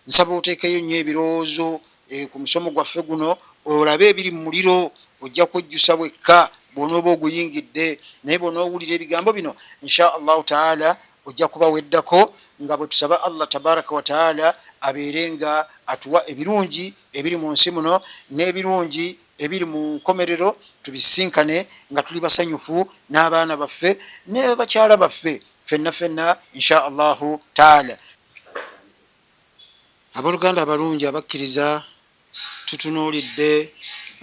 nsaba oteekayo nnyo ebirowoozo ku musomo gwaffe guno olabe ebiri mu muliro ojja kwejjusa bwekka bwonooba oguyingidde naye bwonoowulira ebigambo bino insha allahu taala ojja kuba weddako nga bwe tusaba allah tabaraka wataala abeere nga atuwa ebirungi ebiri mu nsi muno n'ebirungi ebiri mu nkomerero tubisinkane nga tuli basanyufu n'abaana baffe ne bakyala baffe fenna fenna insha allahu taala. Abooluganda abalungi abakkiriza, tutunuulidde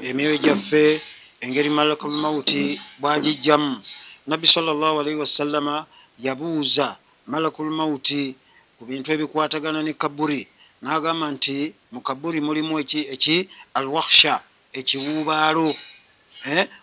emyoyo gyaffe engeri malakul mawuti bwagijjamu. Nabbi sallallahu alaihi wasallama yabuuza malakul mawuti ku bintu ebikwatagana ne kaburi, n'agamba nti mu kaburi mulimu eki alwakhsha, ekiwuubaalo,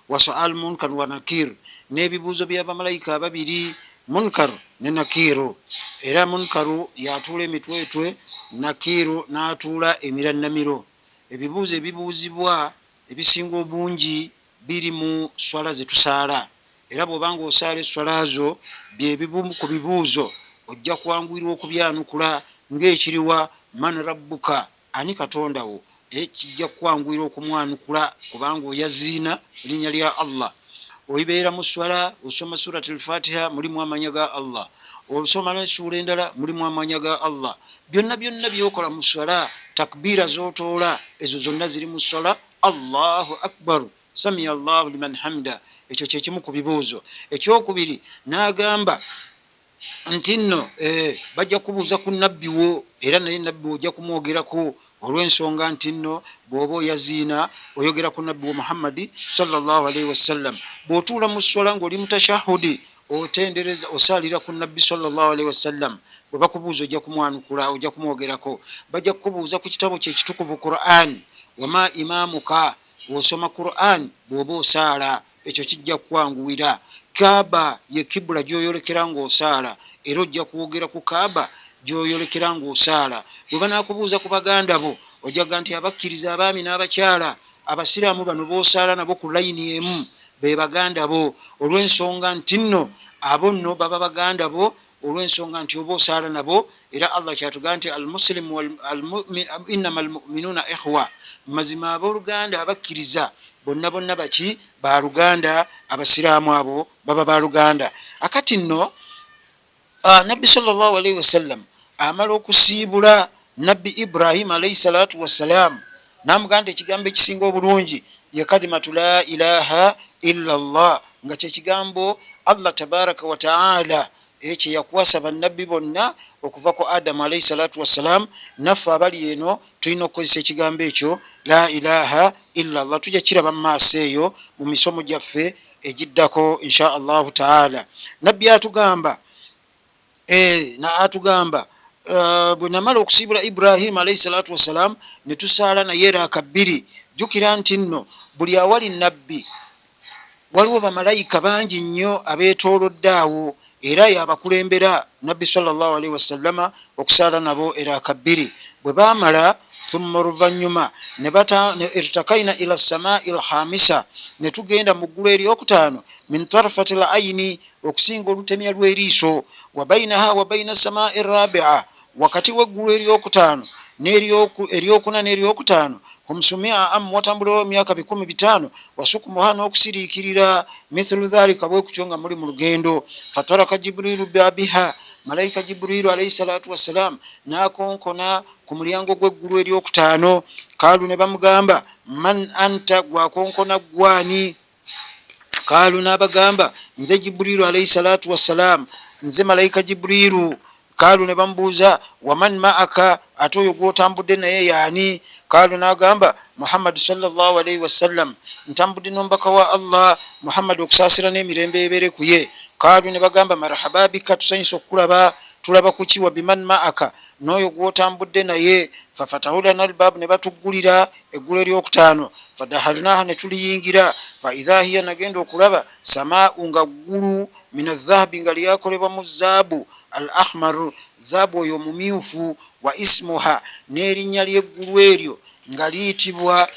wa sual munkar wa nakir, n'ebibuuzo by'abamalayika ababiri munkar ne nakiru. Era munkaru yatuula emitwetwe, nakiru n'atuula emiranamiro. Ebibuuzo ebibuuzibwa ebisinga obungi biri mu swala zetusaala, era bw'obanga osaala eswala zo byebibumu ku bibuuzo ojja kuwanguyirwa okubyanukula ng'ekiriwa man rabbuka, ani katondawo, ekijja kuwanguyirwa okumwanukula kubanga oyaziina linnya lya Allah. Oibeera mu swala osoma surati al-Fatiha mulimu amanya ga Allah, osoma n'essuula endala mulimu amanya ga Allah. Byonna byonna byokola mu swala, takbiira z'otoola ezo zonna ziri mu swala. Allahu akbar, samiya Allahu liman hamda, ekyo kyekimu ku bibuuzo. Ekyokubiri n'agamba nti nno bajja kubuuza ku nabbi wo, era naye nabbi wo ojja kumwogerako olw'ensonga nti nno bw'oba oyaziina oyogera ku nabbi wa Muhammadi sallallahu alaihi wasallam. Bw'otuula mu swala ng'oli mu tashahudi otendereza osaalira ku nabbi sallallahu alaihi wasallam, bwe bakubuuza ojja kumwanukula, ojja kumwogerako. Bajja kukubuuza ku kitabo kye ekitukuvu Qur'an, wama imamuka, osoma Qur'an bw'oba osaala, ekyo kijja kwanguwira. Kaaba ye kibula gy'oyolekera ng'osaala, era ojja kwogera ku Kaaba gy'oyolekera ng'osaala. Bwe banaakubuuza ku baganda bo ojjaga nti abakkiriza abaami n'abakyala abasiraamu bano b'osaala nabo ku layini emu be baganda bo, olw'ensonga nti nno abo nno baba baganda bo, olw'ensonga nti oba osaala nabo. Era Allah kyatugaa nti almuslimu innama almu'minuna ikhwa, mazima abooluganda abakkiriza bonna bonna baki baluganda, abasiraamu abo baba baluganda. Akati nno nabbi sallallahu alaihi wasallam amala okusiibula nabbi Ibrahim alaihi salatu wassalam, namuganda ekigambo ekisinga obulungi ye kalimatu la ilaha illa Allah, nga kyekigambo Allah tabaraka wa taala ekye yakwasa bannabbi bonna okuva ku Adamu alaihi salatu wassalam. Naffe abali eno tulina okukozesa ekigambo ekyo la ilaha illa Allah. Tujja kiraba mu maaso eyo mu misomo gyaffe egiddako insha allahu taala. Nabbi atugamba bwe namala okusiibula Ibrahim alaihi salatu wassalam ne tusaala naye raaka bbiri. Jjukira nti nno buli awali nabbi waliwo bamalayika bangi nnyo abeetoolodde awo, era yabakulembera nabbi sallallahu alaihi wasallama okusaala nabo eraaka bbiri. Bwe baamala thumma oluvannyuma ne irtakaina ila samai lhamisa, ne tugenda mu ggulu eryokutaano min tarfati l aini, okusinga olutemya lw'eriiso, wa bainaha wa baina samai rabia, wakati w'eggulu eryokutaano eryokuna n'eryokutaano humsumia am watambulirawo emyaka 15, wasukumuha n'okusiriikirira mithlu dhalika, bwe kutyo nga muli mu lugendo. Fataraka Jibrilu babiha, malayika Jibrilu alaihi salatu wassalam n'akonkona ku mulyango gw'eggulu eryokutaano. Kaalu ne bamugamba man anta, gwakonkona gwani? Kaalu n'abagamba nze Jibrilu alaihi salatu wassalam, nze malayika Jibrilu. Kaalu ne bamubuuza waman maaka, ate oyo gw'otambudde naye yaani? Kaalu n'agamba Muhammad sallallahu alaihi wasallam, ntambudde n'omubaka wa Allah Muhammad, okusaasira n'emirembe ebeere ku ye. Kaalu ne bagamba marhaba bika, tusanyusa okukulaba. Tulaba ku ki? Wa biman maaka, n'oyo gw'otambudde naye. Fafatahu lana albaabu, ne batuggulira eggulu eryokutaano. Fadahalnaha, ne tuliyingira. Fa idha hiya, nagenda okulaba samaa'u, nga ggulu min adhahabi, nga lyakolebwa mu zaabu, al ahmar, zaabu oyo omumyufu. Wa ismuha, n'erinnya ly'eggulu eryo nga liyitibwa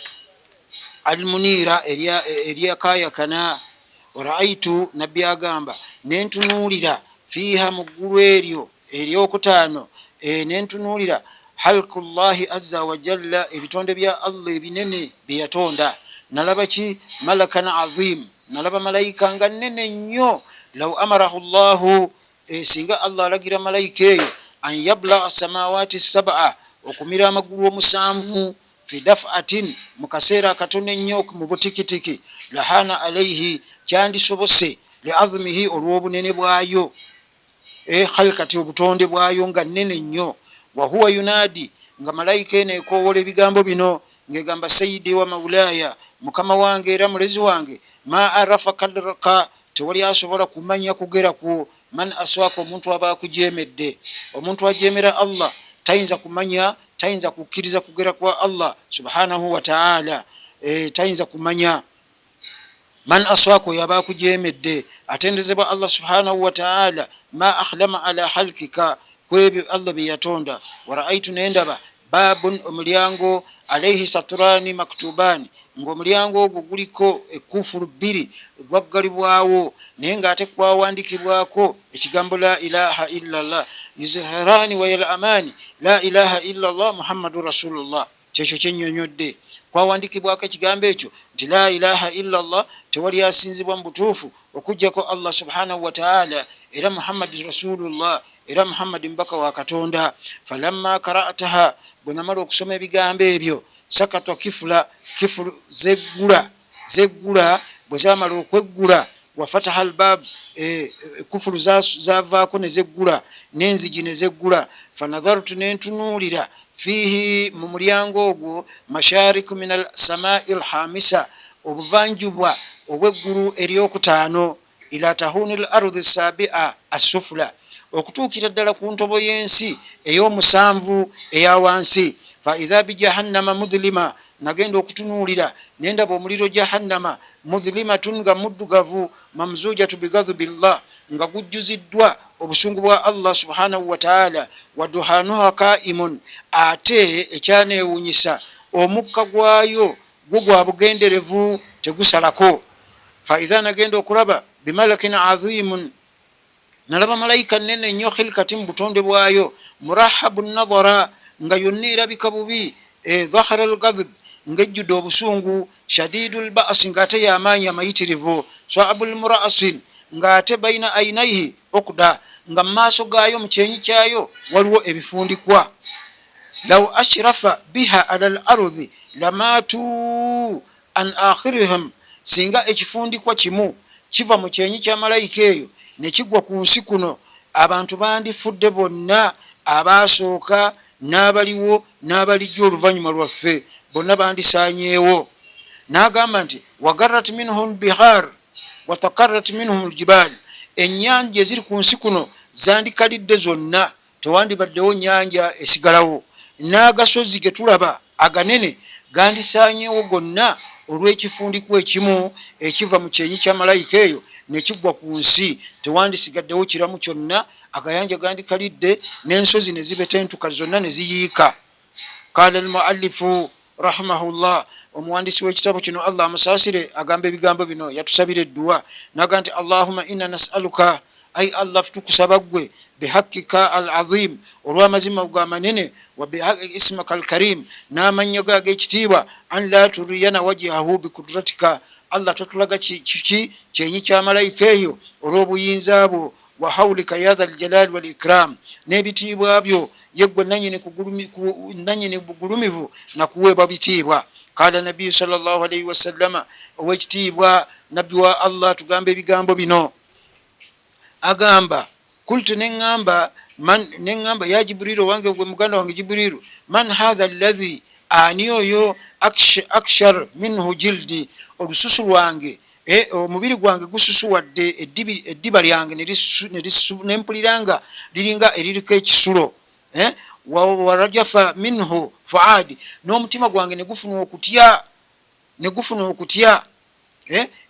almuniira, eryakayakana. Raaitu, nabbi agamba nentunuulira fiiha, mu ggulu eryo eryokutaano, nentunuulira halqullahi azza wa jalla, ebitonde bya Allah ebinene byeyatonda. Nalaba ki? Malakan azim, nalaba malayika nga nene nnyo. Law amarahu llahu, singa Allah alagira malayika eyo an yabla samawati sab'a, okumira amagulu omusanvu, fi daf'atin, mu kaseera akatono ennyo mu butikitiki, lahana alaihi, kyandisobose, liazmihi, olw'obunene bwayo, khalkati, obutonde bwayo nga nene nnyo. Wahuwa yunadi, nga malayika eno ekoowola ebigambo bino ngegamba, sayidi wa maulaya, mukama wange era mulezi wange, ma arafa kadraka, tewali asobola kumanya kugera ku man aswaka, omuntu aba akujemedde. Omuntu ajemera Allah tayinza kumanya, tayinza kukkiriza kugera kwa Allah subhanahu wa ta'ala, tayinza kumanya man aswaka yaba akujemedde, atendezebwa Allah subhanahu wa ta'ala. Ma akhlama ala halkika, kwebyo Allah byeyatonda. Waraaitu, nendaba, babun, omulyango, alaihi saturani maktubani, ngaomulyango ogwo guliko ekufulu bbiri gwaggalibwawo, naye ngaate kwawandikibwako ekigambo la ilaha illallah, yuzhirani wa yalamani, la ilaha illallah muhammadu rasulullah. Kyekyo kyennyonnyodde, kwawandikibwako ekigambo ekyo nti la ilaha illallah, tewali asinzibwa mu butuufu okujjako Allah subhanahu wa ta'ala, era muhammadu rasulullah, era muhammadi mbaka wa Katonda. Falamma qara'taha, bwe namala okusoma ebigambo ebyo, sakatwa kifula zeggula bwe zamala okweggula, wafataha albab, kufulu zavaako ne zeggula, n'enzigi ne zeggula. Fanadhartu, nentunuulira, fihi, mu mulyango ogwo, mashariku min alsamai alhamisa, obuvanjubwa obweggulu eryokutaano, ila tahuni lardi sabia asufula, okutuukira ddala ku ntobo y'ensi ey'omusanvu eya wansi. Fa idha bijahannama mudhlima, nagenda okutunuulira nendaba omuliro jahannama, mudhlimatun, nga muddugavu, mamzujatu bigadhubillah, nga gujjuziddwa obusungu bwa Allah subhanahu wa ta'ala, waduhanuha kaimun, ate ekyaneewunyisa omukka gwayo gwo gwa bugenderevu tegusalako. Fa idha, nagenda okulaba, bimalakin azimun, nalaba malayika nene nnyo, khilkati, mu butonde bwayo, murahabu nadhara, nga yonna erabika bubi, dhahara alghadhib, ngejjudde obusungu, shadidu lbasi, ngaate y'amaanyi amayitirivu, saabu lmuraasin, ngaate baina ainaihi okuda, nga mu maaso gaayo, mu kyenyi kyayo waliwo ebifundikwa. Law ashrafa biha ala lardi lamatu an akhirihim, singa ekifundikwa kimu kiva mu kyenyi kya malayika eyo ne kigwa ku nsi kuno, abantu bandifudde bonna, abaasooka n'abaliwo n'abalijja oluvannyuma lwaffe, bonna bandisaanyeewo. N'agamba nti wagarat minhum bihar watakarat minhum ljibal, ennyanja eziri ku nsi kuno zandikalidde zonna, tewandibaddewo nnyanja esigalawo. N'agasozi ge tulaba aganene gandisaanyeewo gonna olw'ekifundikwa ekimu ekiva mu kyenyi kya malayika eyo ne kigwa ku nsi, tewandisigaddewo kiramu kyonna, agayanja gandikalidde, n'ensozi ne zibetentuka zonna ne ziyiika. Qala almuallifu rahimahullah, omuwandisi w'ekitabo kino Allah amusaasire, agamba ebigambo bino, yatusabira edduwa, naga nti allahumma inna nas'aluka, ay Allah, tukusaba ggwe, bihakkika al azim, olw'amazima go amanene, wa bihaqi ismaka al karim, n'amannya go ag'ekitiibwa, an la turiyana wajhahu bikudratika, Allah totulaga kyenyi kya malayika eyo olw'obuyinza bwo, wa hawlika ya dhal jalali wal ikram, n'ebitiibwa byo yeggwe nanyini bugulumivu nakuweebwa bitiibwa. Qala nabiyu sallallahu alayhi wasallama, ow'ekitiibwa nabbi wa Allah tugamba ebigambo bino, agamba kultu, neŋŋamba ya Jibrilu, wange gwe muganda wange Jibrilu, man hadha alladhi, ani oyo, akshar minhu jildi, olususu lwange, omubiri gwange gususuwadde, eddiba lyange nempuliranga liringa eririko ekisulo, warajafa minhu fuadi, n'omutima gwange negufuna okutya,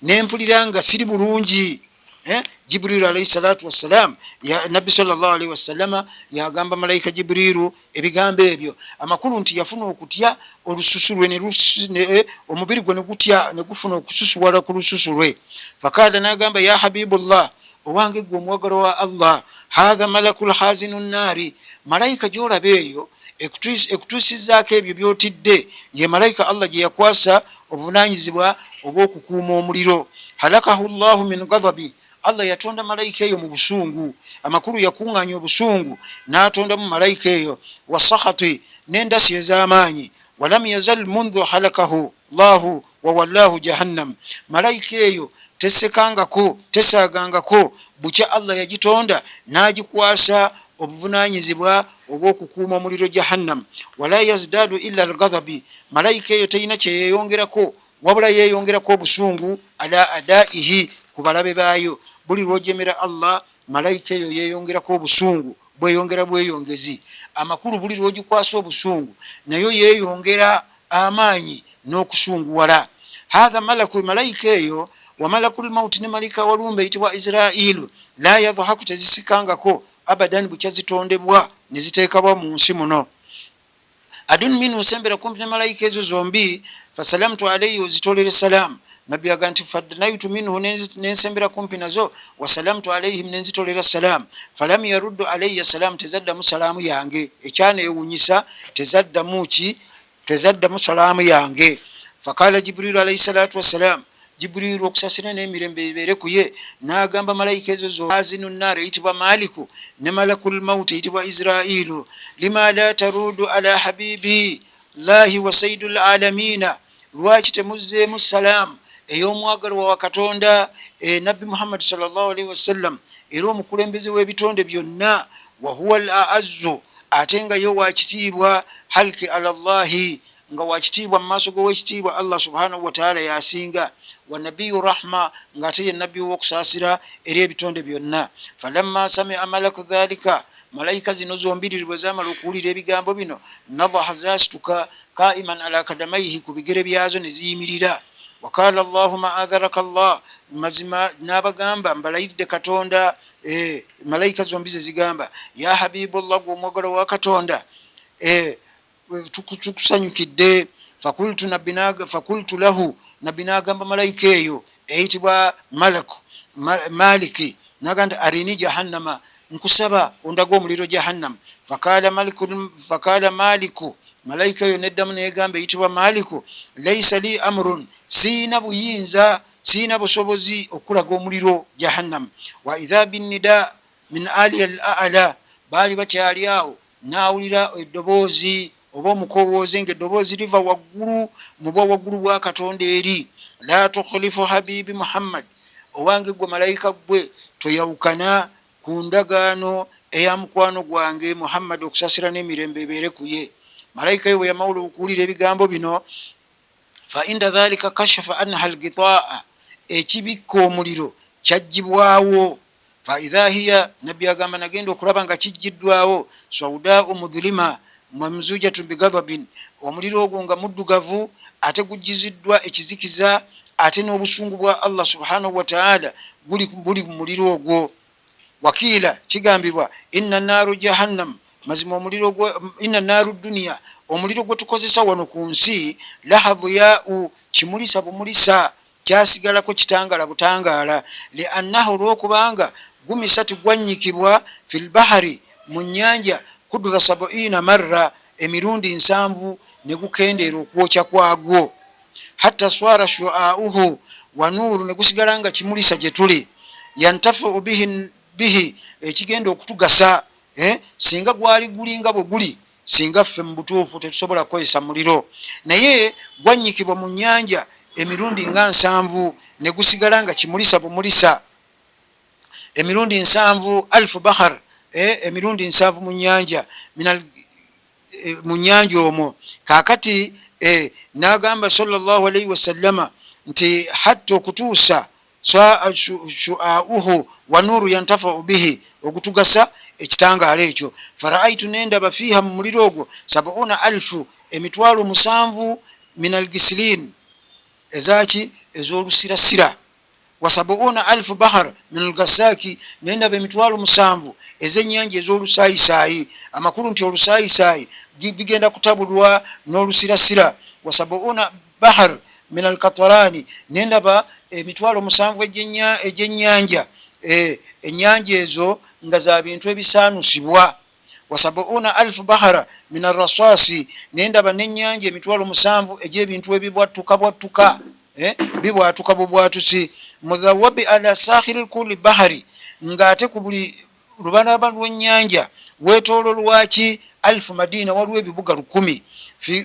nempuliranga siri bulungi. Jibrilu alayhi salatu wassalam, nabbi sallallahu alayhi wasallama yagamba malayika Jibrilu ebigambo ebyo, amakulu nti yafuna okutya olususu lwe, omubiri gwe negufuna okususuwala ku lususu lwe. Fakala, nagamba ya habibullah, owange gwe omwagalo wa Allah, hatha malakul hazinu nnaari, malayika gyolaba eyo ekutuusizaako ebyo byotidde ye malayika Allah gye yakwasa obuvunanyizibwa obw'okukuuma omuliro. halakahu llahu min ghadabi, Allah yatonda malayika eyo mu busungu, amakulu yakuŋŋanya obusungu n'atondamu malayika eyo. wasahati, n'endasi ez'amaanyi. walam yazal mundhu halakahu llahu wawallahu jahannam, malayika eyo tesaagangako bukya Allah yagitonda n'agikwasa obuvunanyizibwa obw'okukuuma omuliro jahannam. wala yazdadu illa alghadabi, malayika eyo teyina kyeyeyongerako wabula yeyongerako obusungu ala adaihi, ku balabe baayo. buli lwojemera Allah, malayika eyo yeyongerako obusungu, bweyongera bweyongezi. amakulu buli lwogikwasa obusungu nayo yeyongera amaanyi n'okusunguwala. hatha malaku, malayika eyo wa malakul mauti, ne malayika walumbe eyitibwa Israilu, la yadhahaku, tezisikangako abadan, bukya zitondebwa neziteekabwa mu nsi muno. adun minhu, sembera kumpi ne malayika ezo zombi. fasalamtu alayhi, ozitolere salamu. nabbi aga nti fadanaitu minhu, nensembera kumpi nazo. wasalamtu alayhim, nenzitolera salamu. falam yaruddu alayya salamu, tezaddamu salaamu yange. ekyaneewunyisa, tezaddamu salaamu yange. fakala jibrilu alayhi salatu wassalam, jibrilu okusasira n'emirembe bibeere ku ye, n'agamba malayika ezo zo, azinu nnar eyitibwa maliku, ne malakul mauti eyitibwa Israilu, lima la tarudu ala habibi llahi wa sayyidul alamina, lwaki temuzzeemu salaamu ey'omwagalwa wa Katonda nabbi Muhammad sallallahu alaihi wasallam, era omukulembeze w'ebitonde byonna. wa huwa al aazzu, ate nga ye wakitiibwa, halki ala llahi, nga wakitiibwa mu maaso g'owekitiibwa Allah subhanahu wa ta'ala yasinga. wa nabiyu rahma, nga ate ye nabbi w'okusaasira eri ebitonde byonna. falamma samia malaku dhalika, malayika zino zombiriri bwe zamala okuwulira ebigambo bino, nadaha, zasituka, kaiman ala kadamaihi, ku bigere byazo ne ziyimirira. wakala allahuma adharaka llah, mazima n'abagamba mbalayiridde Katonda. malayika zombi ze zigamba, ya habibullah, gwe omwagalo wa Katonda, tukusanyukidde. fakultu lahu, nabbi n'agamba malayika eyo eyitibwa maliki, n'agamba arini jahannama, nkusaba ondaga omuliro jahannam. fakala maliku, malayika eyo neddamu negamba eyitibwa maliku, laisa li amrun, siina buyinza, siina busobozi okulaga omuliro jahannam. wa idha binnida min ali al a'la, baali bakyali awo n'awulira eddoboozi oba omukowooze, ng'eddoboozi liva waggulu mu bwa waggulu bwa Katonda eri, la tukhlifu habibi Muhammad, owange gwe malayika gwe toyawukana ku ndagaano eya mukwano gwange Muhammad, okusasira n'emirembe ebeere ku ye. malayika ye bwe yamawula okuwulira ebigambo bino, fa inda dhalika kashafa anha algitaa, ekibikka omuliro kyagibwawo. fa idha hiya, nabbi agamba nagenda okulaba nga kijjiddwawo, saudau mudhlima mamzujatun bighadabin, omuliro ogwo nga muddugavu ate gujjiziddwa ekizikiza, ate n'obusungu bwa Allah subhanahu wa ta'ala buli ku muliro ogwo. wakiila, kigambibwa, inna naaru jahannam, mazima omuliro gwe, inna naaru dunia, omuliro gwe tukozesa wano ku nsi, lahadhiyau, kimulisa bumulisa, kyasigalako kitangala butangaala, li annahu, olwokubanga gumisati gwanyikibwa, fil bahari, mu nyanja, kudura 70 marra, emirundi 7, ne gukendeera okwokya kwagwo. hatta swara shuauhu wa nuru, ne gusigala nga kimulisa gye tuli, yantafu bihi, ekigenda okutugasa. singa gwali gulinga bwe guli, singa ffe mu butuufu tetusobola kukozesa muliro, naye gwanyikibwa mu nyanja emirundi nga 7, ne gusigala nga kimulisa bumulisa, emirundi 7, alfu bahar, emirundi 7 mu nyanja, mu nyanja omwo. kakati n'agamba sallallahu alaihi wasallama nti hatta okutuusa shuauhu wa nuru yantafau bihi, okutugasa ekitangaala ekyo. faraaitu, nendaba fiha, mu muliro ogwo, 70,000, emitwalo 7 min algisilin, ezaki, ez'olusirasira. wa 70,000 bahar min algasaki, nendaba emitwalo 7 ez'ennyanja ez'olusaayisayi. amakulu nti olusaayisayi bigenda kutabulwa n'olusirasira. wa 70 bahar min alkatarani, nendaba emitwalo 7 egy'ennyanja, ennyanja ezo nga za bintu ebisaanusibwa. wasabuna alfu bahara min arrasasi nendaba nenyanja emitwalo 7 egyebintu ebibwatuka bwatuka bibwatuka bubwatusi mudhawabi ala sakhiri kulli bahari ngate ku buli lubalama lw'ennyanja wetoololwaki alfu madina waliwo ebibuga 1000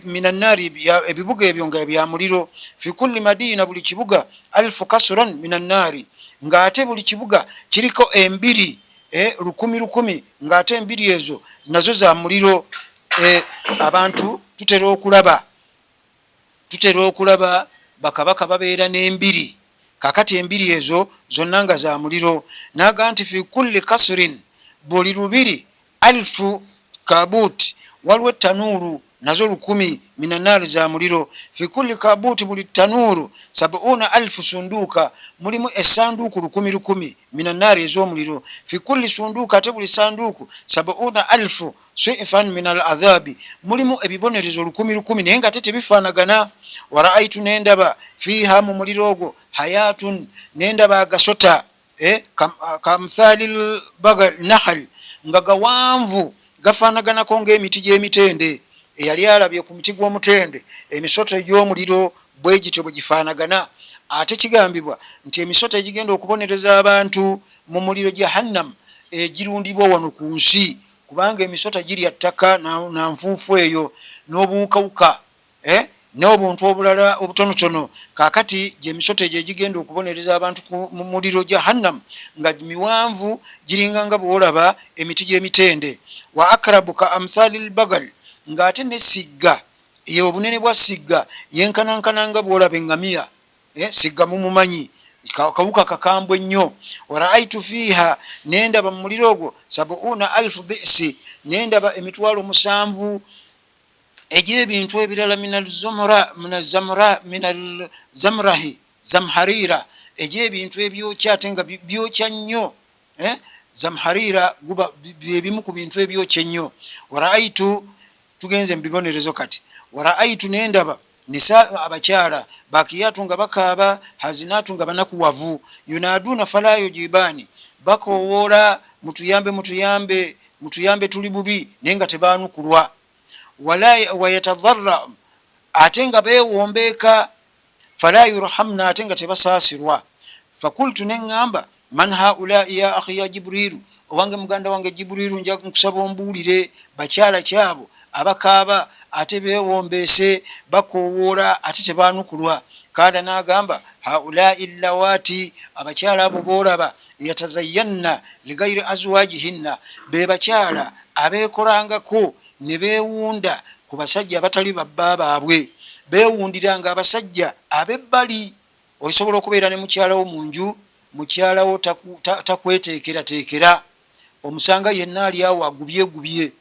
minannari ebibuga ebyo nga bya muliro fi kulli madina buli kibuga alfu kasran minannari ngate buli kibuga kiriko embiri 10,000 ngate embiri ezo nazo za muliro. Abantu tutera okulaba bakabaka babeera n'embiri kakati embiri ezo zonna nga za muliro. Naga nti fi kulli kasrin buli lubiri alfu kabut waliwo tanuru nazo 10,000 minannari za muliro. fi kulli kabut buli tanuru 70,000 sunduka mulimu esanduku 10,000 minannari ez'omuliro. fi kulli sunduka ate buli sanduku 70,000 suifan min al adhabi mulimu ebibonerezo 10,000 naye nga tebifaanagana. waraaitu nendaba fiha mu muliro ogwo hayatun nendaba agasota kamthali bagal nahal nga gawanvu gafaanaganako ng'emiti gy'emitende. eyali alabye ku muti gw'omutende emisota egy'omuliro bwe gityo bwe gifaanagana. ate kigambibwa nti emisota egigenda okubonereza abantu mu muliro jahannam egirundibwa wano ku nsi kubanga emisota girya ttaka na nfuufu eyo n'obuwukawuka n'obuntu obulala obutonotono. kakati gyemisota egyo egigenda okubonereza abantu mu muliro jahannam nga miwanvu giringa nga bwolaba emiti gy'emitende. wa akrabu ka amthali lbagal ng'ate nesigga ye obunene bwa sigga yenkanankana nga bwolaba engamiya. sigga mumumanyi kawuka kakambwe nnyo. waraaitu fiha nendaba mu muliro ogwo 70,000 bisi nendaba emitwalo 7 egyebintu ebirala minalzamrahi zamharira egyebintu ebyokya ate nga byokya nnyo. zamharira guba byebimu ku bintu ebyokya ennyo. waraaitu tugenze mubibonerezo kati. waraaitu nendaba nisa abakyala bakiyatu nga bakaaba hazinatu nga banakuwavu yunaduna falayo jibani bakowoola mutuyambe tuli bubi naye nga tebanukulwa. wayatadharra ate nga bewombeeka fala yurhamna ate nga tebasaasirwa. fakultu neŋŋamba man haulai ya akhi ya jibrilu owange muganda wange jibrilu nja nkusaba ombuulire bakyala kyabo abakaaba ate bewombeese bakowoola ate tebanukulwa. kaala n'agamba haulai llawati abakyala abo boolaba yatazayyanna ligairi azwajihinna be bakyala abeekolangako ne beewunda ku basajja abatali babba baabwe beewundiranga abasajja abebbali. osobola okubeera ne mukyalawo mu nju mukyalawo takweteekerateekera omusanga yenna ali awo agubye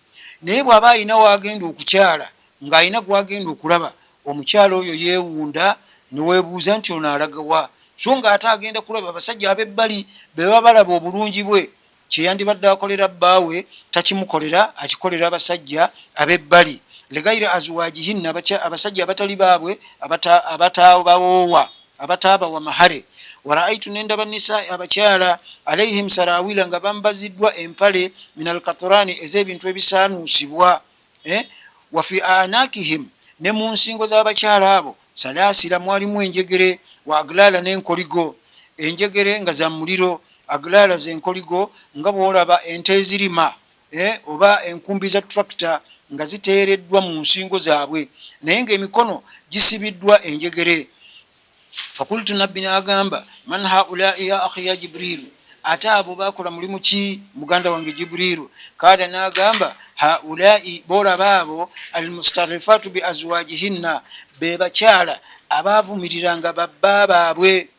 naye bw'aba alina wagenda okukyala ng'alina gwagenda okulaba omukyala oyo yeewunda neweebuuza nti ono alagawa so nga ate agenda kulaba abasajja abebbali beba balaba obulungi bwe kyeyandibadde akolera bbaawe takimukolera akikolera abasajja abebbali. legaire azwajihinna abasajja abatali baabwe abataabawa mahare. waraaitu nendaba nisa abakyala alaihim sarawila nga bambaziddwa empale minal katurani ez'ebintu ebisaanuusibwa. wafi anakihim ne mu nsingo z'abakyala abo salasira mwalimu enjegere wa aglala n'enkoligo. enjegere nga za muliro aglala z'enkoligo nga bwolaba ente ezirima oba enkumbi za tractor nga ziteereddwa mu nsingo zaabwe naye ng'emikono gisibiddwa enjegere. fakultu nabbi n'agamba man haulai ya akhi ya jibrilu ate abo bakola mulimu ki muganda wange jibrilu. kaala n'agamba haulai boolaba abo almustarifatu bi azwajihinna be bakyala abaavumiriranga babba baabwe.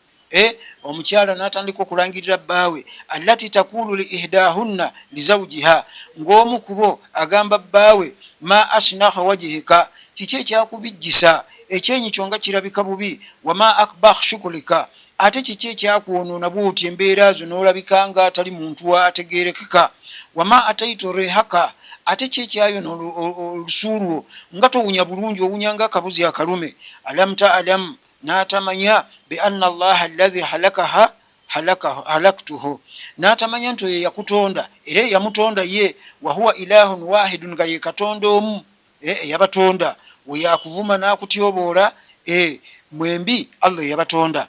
omukyala n'atandika okulangirira bbaawe allati takulu li ihdahunna lizawjiha ng'omu kubo agamba bbaawe ma asnaha wajihika kiki ekyakubijjisa ekyenyi kyonga kirabika bubi wama akbah shukulika ate kiki ekyakwonoona bwoti embeera zo n'olabika nga atali muntu ategeerekeka wama ataito rehaka ate kyekyayono olusuulwo nga towunya bulungi owunya nga akabuzi akalume. alam ta'lam n'atamanya bi anna allaha alladhi halaktuhu natamanya nti oyo yakutonda era yamutonda ye wahuwa ilahun wahidun nga ye katonda omu yabatonda weyakuvuma nakutyoboola mwembi Allah yabatonda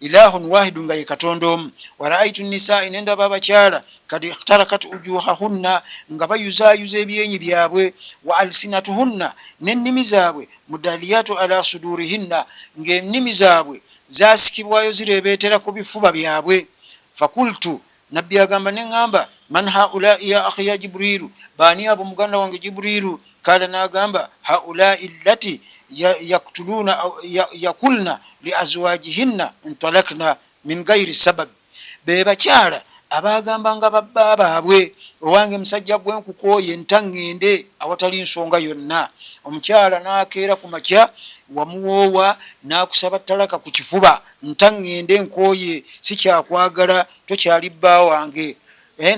ilahun wahidun nga ye katonda omu waraaitu nisai nendaba abakyala kadi ikhtarakat ujuhahunna nga bayuzayuza ebyenyi byabwe wa alsinatuhunna n'ennimi zaabwe mudaliyatu ala sudurihinna ng'ennimi zaabwe zasikibwayo zirebeetera ku bifuba byabwe fakultu nabbi agamba neŋŋamba man haulai ya akhi ya jibrilu baani abo muganda wange jibrilu kala nagamba haulai lati yakulna liazwajihinna intalakna min gairi sabab be bakyala abagamba nga babba baabwe owange musajja gwenkukoye ntaŋŋende awatali nsonga yonna omukyala nakeera ku makya wamuwoowa nakusaba talaka ku kifuba ntaŋŋende nkoye sikyakwagala tokyali bba wange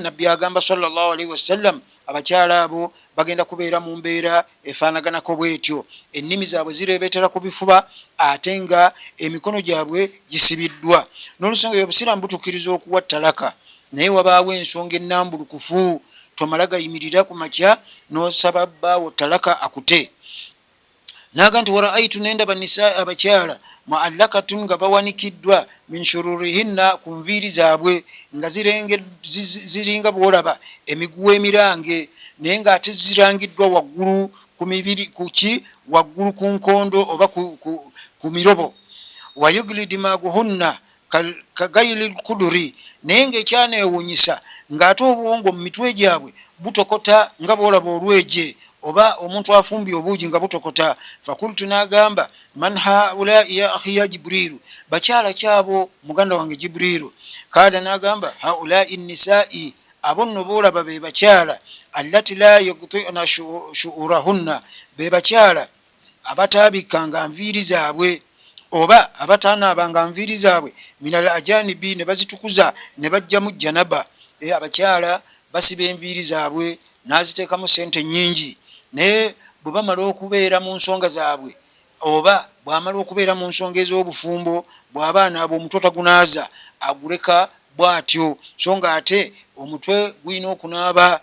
nabbi agamba sallallahu alaihi wasallam abakyala abo bagenda kubeera mu mbeera efaanaganako bwetyo ennimi zaabwe zirebeetera ku bifuba ate nga emikono gyabwe gisibiddwa n'olusonga obusiraamu butukkiriza okuwa talaka naye wabaawo ensonga ennambulukufu tomala gayimirira ku makya n'osaba bbaawo talaka akute naga nti waraaitu nendaba nisaa abakyala muallakatun nga bawanikiddwa min shururihinna ku nviiri zaabwe nga ziringa bwolaba emiguwa emirange naye nga ate zirangiddwa waggulu ku mibiri kuki waggulu ku nkondo oba ku mirobo wayugli dimaguhunna kagayili kuduri naye ngaekyaneewunyisa ng'ate obwongo mu mitwe gyabwe butokota nga bwolaba olweje oba omuntu afumbye obuugi nga butokota fakultu nagamba man haulai ya akhi ya jibrilu bakyala kyabo muganda wange jibrilu kala nagamba haulai nisai abo nno boolaba be bakyala allati la yugtina shuurahunna be bakyala abataabikanga nviiri zaabwe oba abatanaabanga nviiri zaabwe minal ajanibi ne bazitukuza ne bajjamu janaba abakyala basiba enviiri zaabwe naziteekamu sente nyingi naye bwe bamala okubeera mu nsonga zaabwe oba bwamala okubeera mu nsonga ez'obufumbo bw'abaana abo omutwe tagunaaza aguleka bw'atyo so nga ate omutwe gulina okunaaba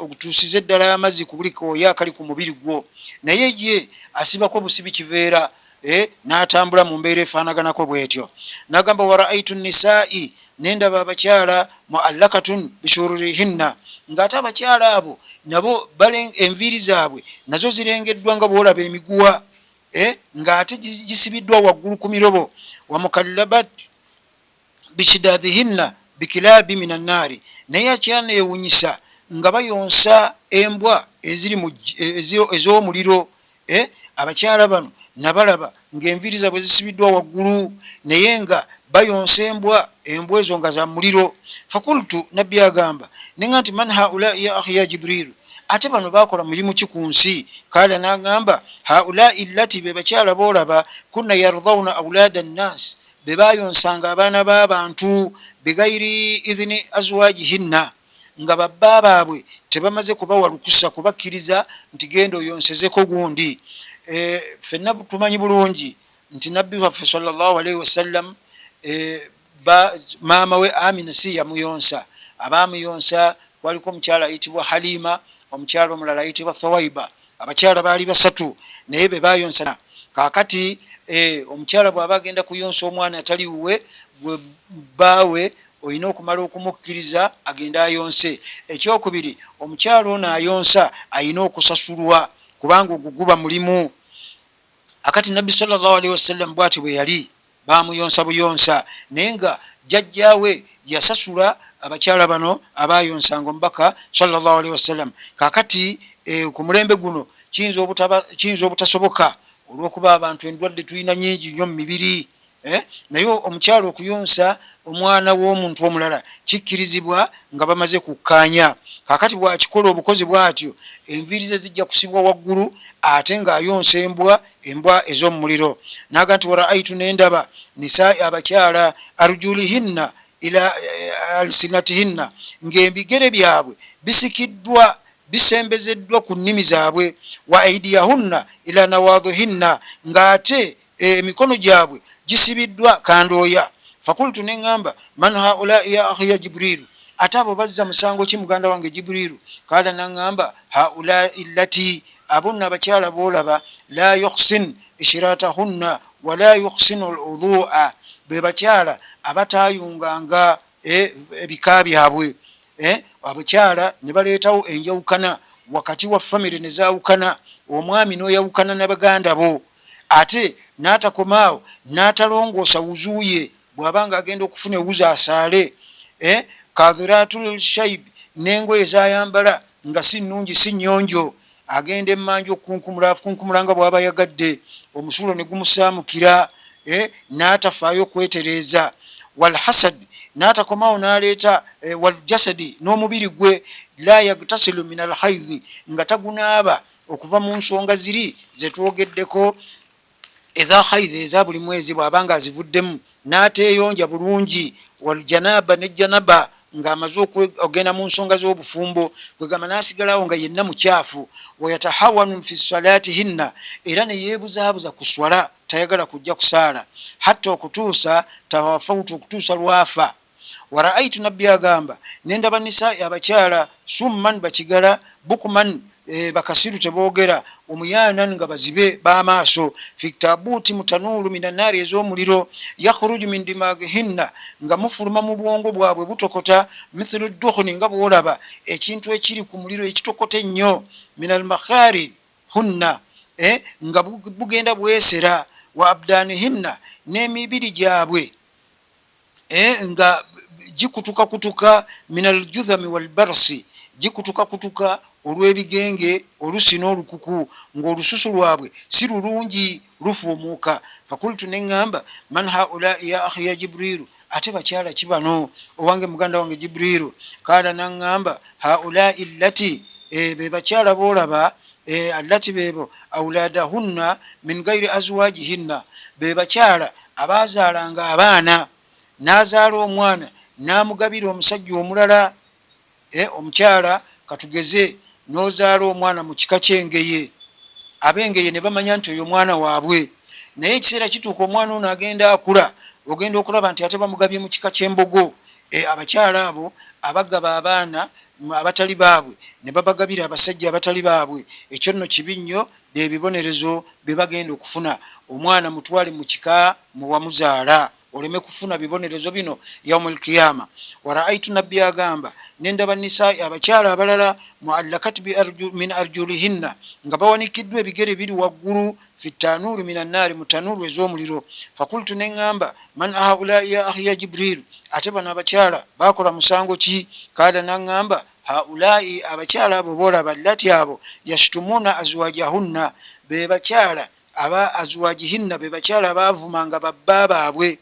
ogutuusiza eddala amazzi ku buli kooya akali ku mubiri gwo naye ye asibako busibi kiveera n'atambula mu mbeera efaanaganako bwetyo nagamba waraaitu nisai nendaba abakyala muallakatun bishururihinna ng'ate abakyala abo nabo enviiri zaabwe nazo zirengeddwa nga bwolaba emiguwa ng'ate gisibiddwa waggulu ku mirobo wamukallabat bishidadihinna bikilabi minannaari naye akyaneewunyisa nga bayonsa embwa ez'omuliro abakyala bano nabalaba ng'enviiri zaabwe zisibiddwa waggulu naye nga bayonsa embwa ezo nga za muliro fakultu nabbi agamba nenga nti man haulai ya akhi ya jibrilu ate bano bakola mulimu ki ku nsi kala nagamba haulai lati be bakyala boolaba kunna yardhauna aulada nnas be bayonsanga abaana b'abantu bigayiri idhini azwajihinna nga babba baabwe tebamaze kubawa lukusa kubakkiriza nti genda oyonsezeko gundi fenna tumanyi bulungi nti nabbi waffe sallallahu alaihi wasallam maama we Amina si yamuyonsa abamuyonsa waliko omukyala ayitibwa Halima omukyala omulala ayitibwa Thawaiba abakyala baali basatu naye be bayonsa kakati omukyala bw'aba agenda kuyonsa omwana atali wuwe gwe bbaawe olina okumala okumukkiriza agenda ayonse ekyokubiri omukyala ono ayonsa ayina okusasulwa kubanga ogwo guba mulimu akati nabbi sallallahu alaihi wasallam bwati bwe yali bamuyonsa buyonsa naye nga jjajjaawe yasasula abakyala bano abayonsanga omubaka sallallahu alaihi wasallam kakati ku mulembe guno kiyinza obutasoboka olw'okuba abantu endwadde tulina nyingi nnyo mu mibiri naye omukyala okuyonsa omwana w'omuntu omulala kikkirizibwa nga bamaze kukkaanya kakati bwakikola obukozi bwatyo enviiri ze zijja kusibwa waggulu ate ng'ayonsa embwa ez'omu muliro naga nti waraaitu nendaba nisai abakyala arjulihinna ila alsinatihinna ng'ebigere byabwe bisikiddwa bisembezeddwa ku nnimi zaabwe wa aidiyahunna ila nawadhihinna ng'ate emikono gyabwe gisibiddwa kandooya fakultu neŋŋamba man haulai ya akhi ya jibrilu ate abo bazza musango ki muganda wange jibrilu kala naŋŋamba haulai lati abo nno abakyala boolaba la yuhsin ishiratahunna wala yuhsinu ludua be bakyala abatayunganga ebika byabwe abakyala ne baleetawo enjawukana wakati wa famire nezawukana omwami noyawukana na baganda bo ate natakomaawo natalongoosa wuzuye bwabanga agenda okufuna ewuza asaale kadhiratul shaib nengoye zayambala nga si nnungi si nnyonjo agenda emmanja okunkumulanga bwaba yagadde omusulo ne gumusaamukira natafaayo okwetereeza walhasad natakomaawo naleeta waljasadi n'omubiri gwe la yagtasilu min alhaidhi nga tagunaaba okuva mu nsonga ziri zetwogeddeko eza haidhi eza buli mwezi bwabanga azivuddemu nateeyonja bulungi waljanaba nejanaba ngaamaze ogenda mu nsonga z'obufumbo kwegamba nasigalawo nga yenna mukyafu wayatahawanu fi salatihinna era neyeebuzaabuza ku swala tayagala kujja kusaala hatta okutuusa tawafautu okutuusa lwafa waraaitu nabbi agamba nendaba nisai abakyala summan bakigala bukuman bakasiru teboogera omuyanan nga bazibe b'amaaso fiktabuuti mutanuulu minanaari ez'omuliro yakhruju min dimagihinna nga mufuluma mu bwongo bwabwe butokota mithulu dukhuni nga bwolaba ekintu ekiri ku muliro ekitokota ennyo min almakhari hunna nga bugenda bwesera wa abdanihinna n'emibiri gyabwe nga gikutukakutuka min aljudhami walbarsi gikutukakutuka olw'ebigenge olusi n'olukuku ng'olususu lwabwe si lulungi lufuumuuka fakultu neŋŋamba man haulai ya akhi ya jibrilu ate bakyala kibano owange muganda wange jibrilu kala naŋŋamba haulai lati be bakyala boolaba allati beebo auladahunna min gairi azwajihinna be bakyala abazaalanga abaana nazaala omwana namugabira omusajja omulala omukyala katugeze nozaala omwana mu kika kyengeye abengeye ne bamanya nti oyo mwana waabwe naye ekiseera kituuka omwana ono agenda akula ogenda okulaba nti ate bamugabye mu kika kyembogo abakyala abo abagaba abaana abatali baabwe ne babagabira abasajja abatali baabwe ekyo nno kibi nnyo byebibonerezo bye bagenda okufuna omwana mutwale mu kika muwamuzaala oleme kufuna bibonerezo bino yaumul qiyama waraaitu nabbi agamba nendaba nisai abakyala abalala muallakati min arjulihinna nga bawanikiddwa ebigere biri waggulu fi tanuuri min annaari mu tanuuru ez'omuliro fakultu neŋŋamba man haulai ya akhi ya jibrilu ate bano abakyala bakola musango ki kala naŋŋamba haulai abakyala abo boolaba lati abo yashtumuna azwajahunna be bakyala aba azwajihinna be bakyala abaavumanga babba baabwe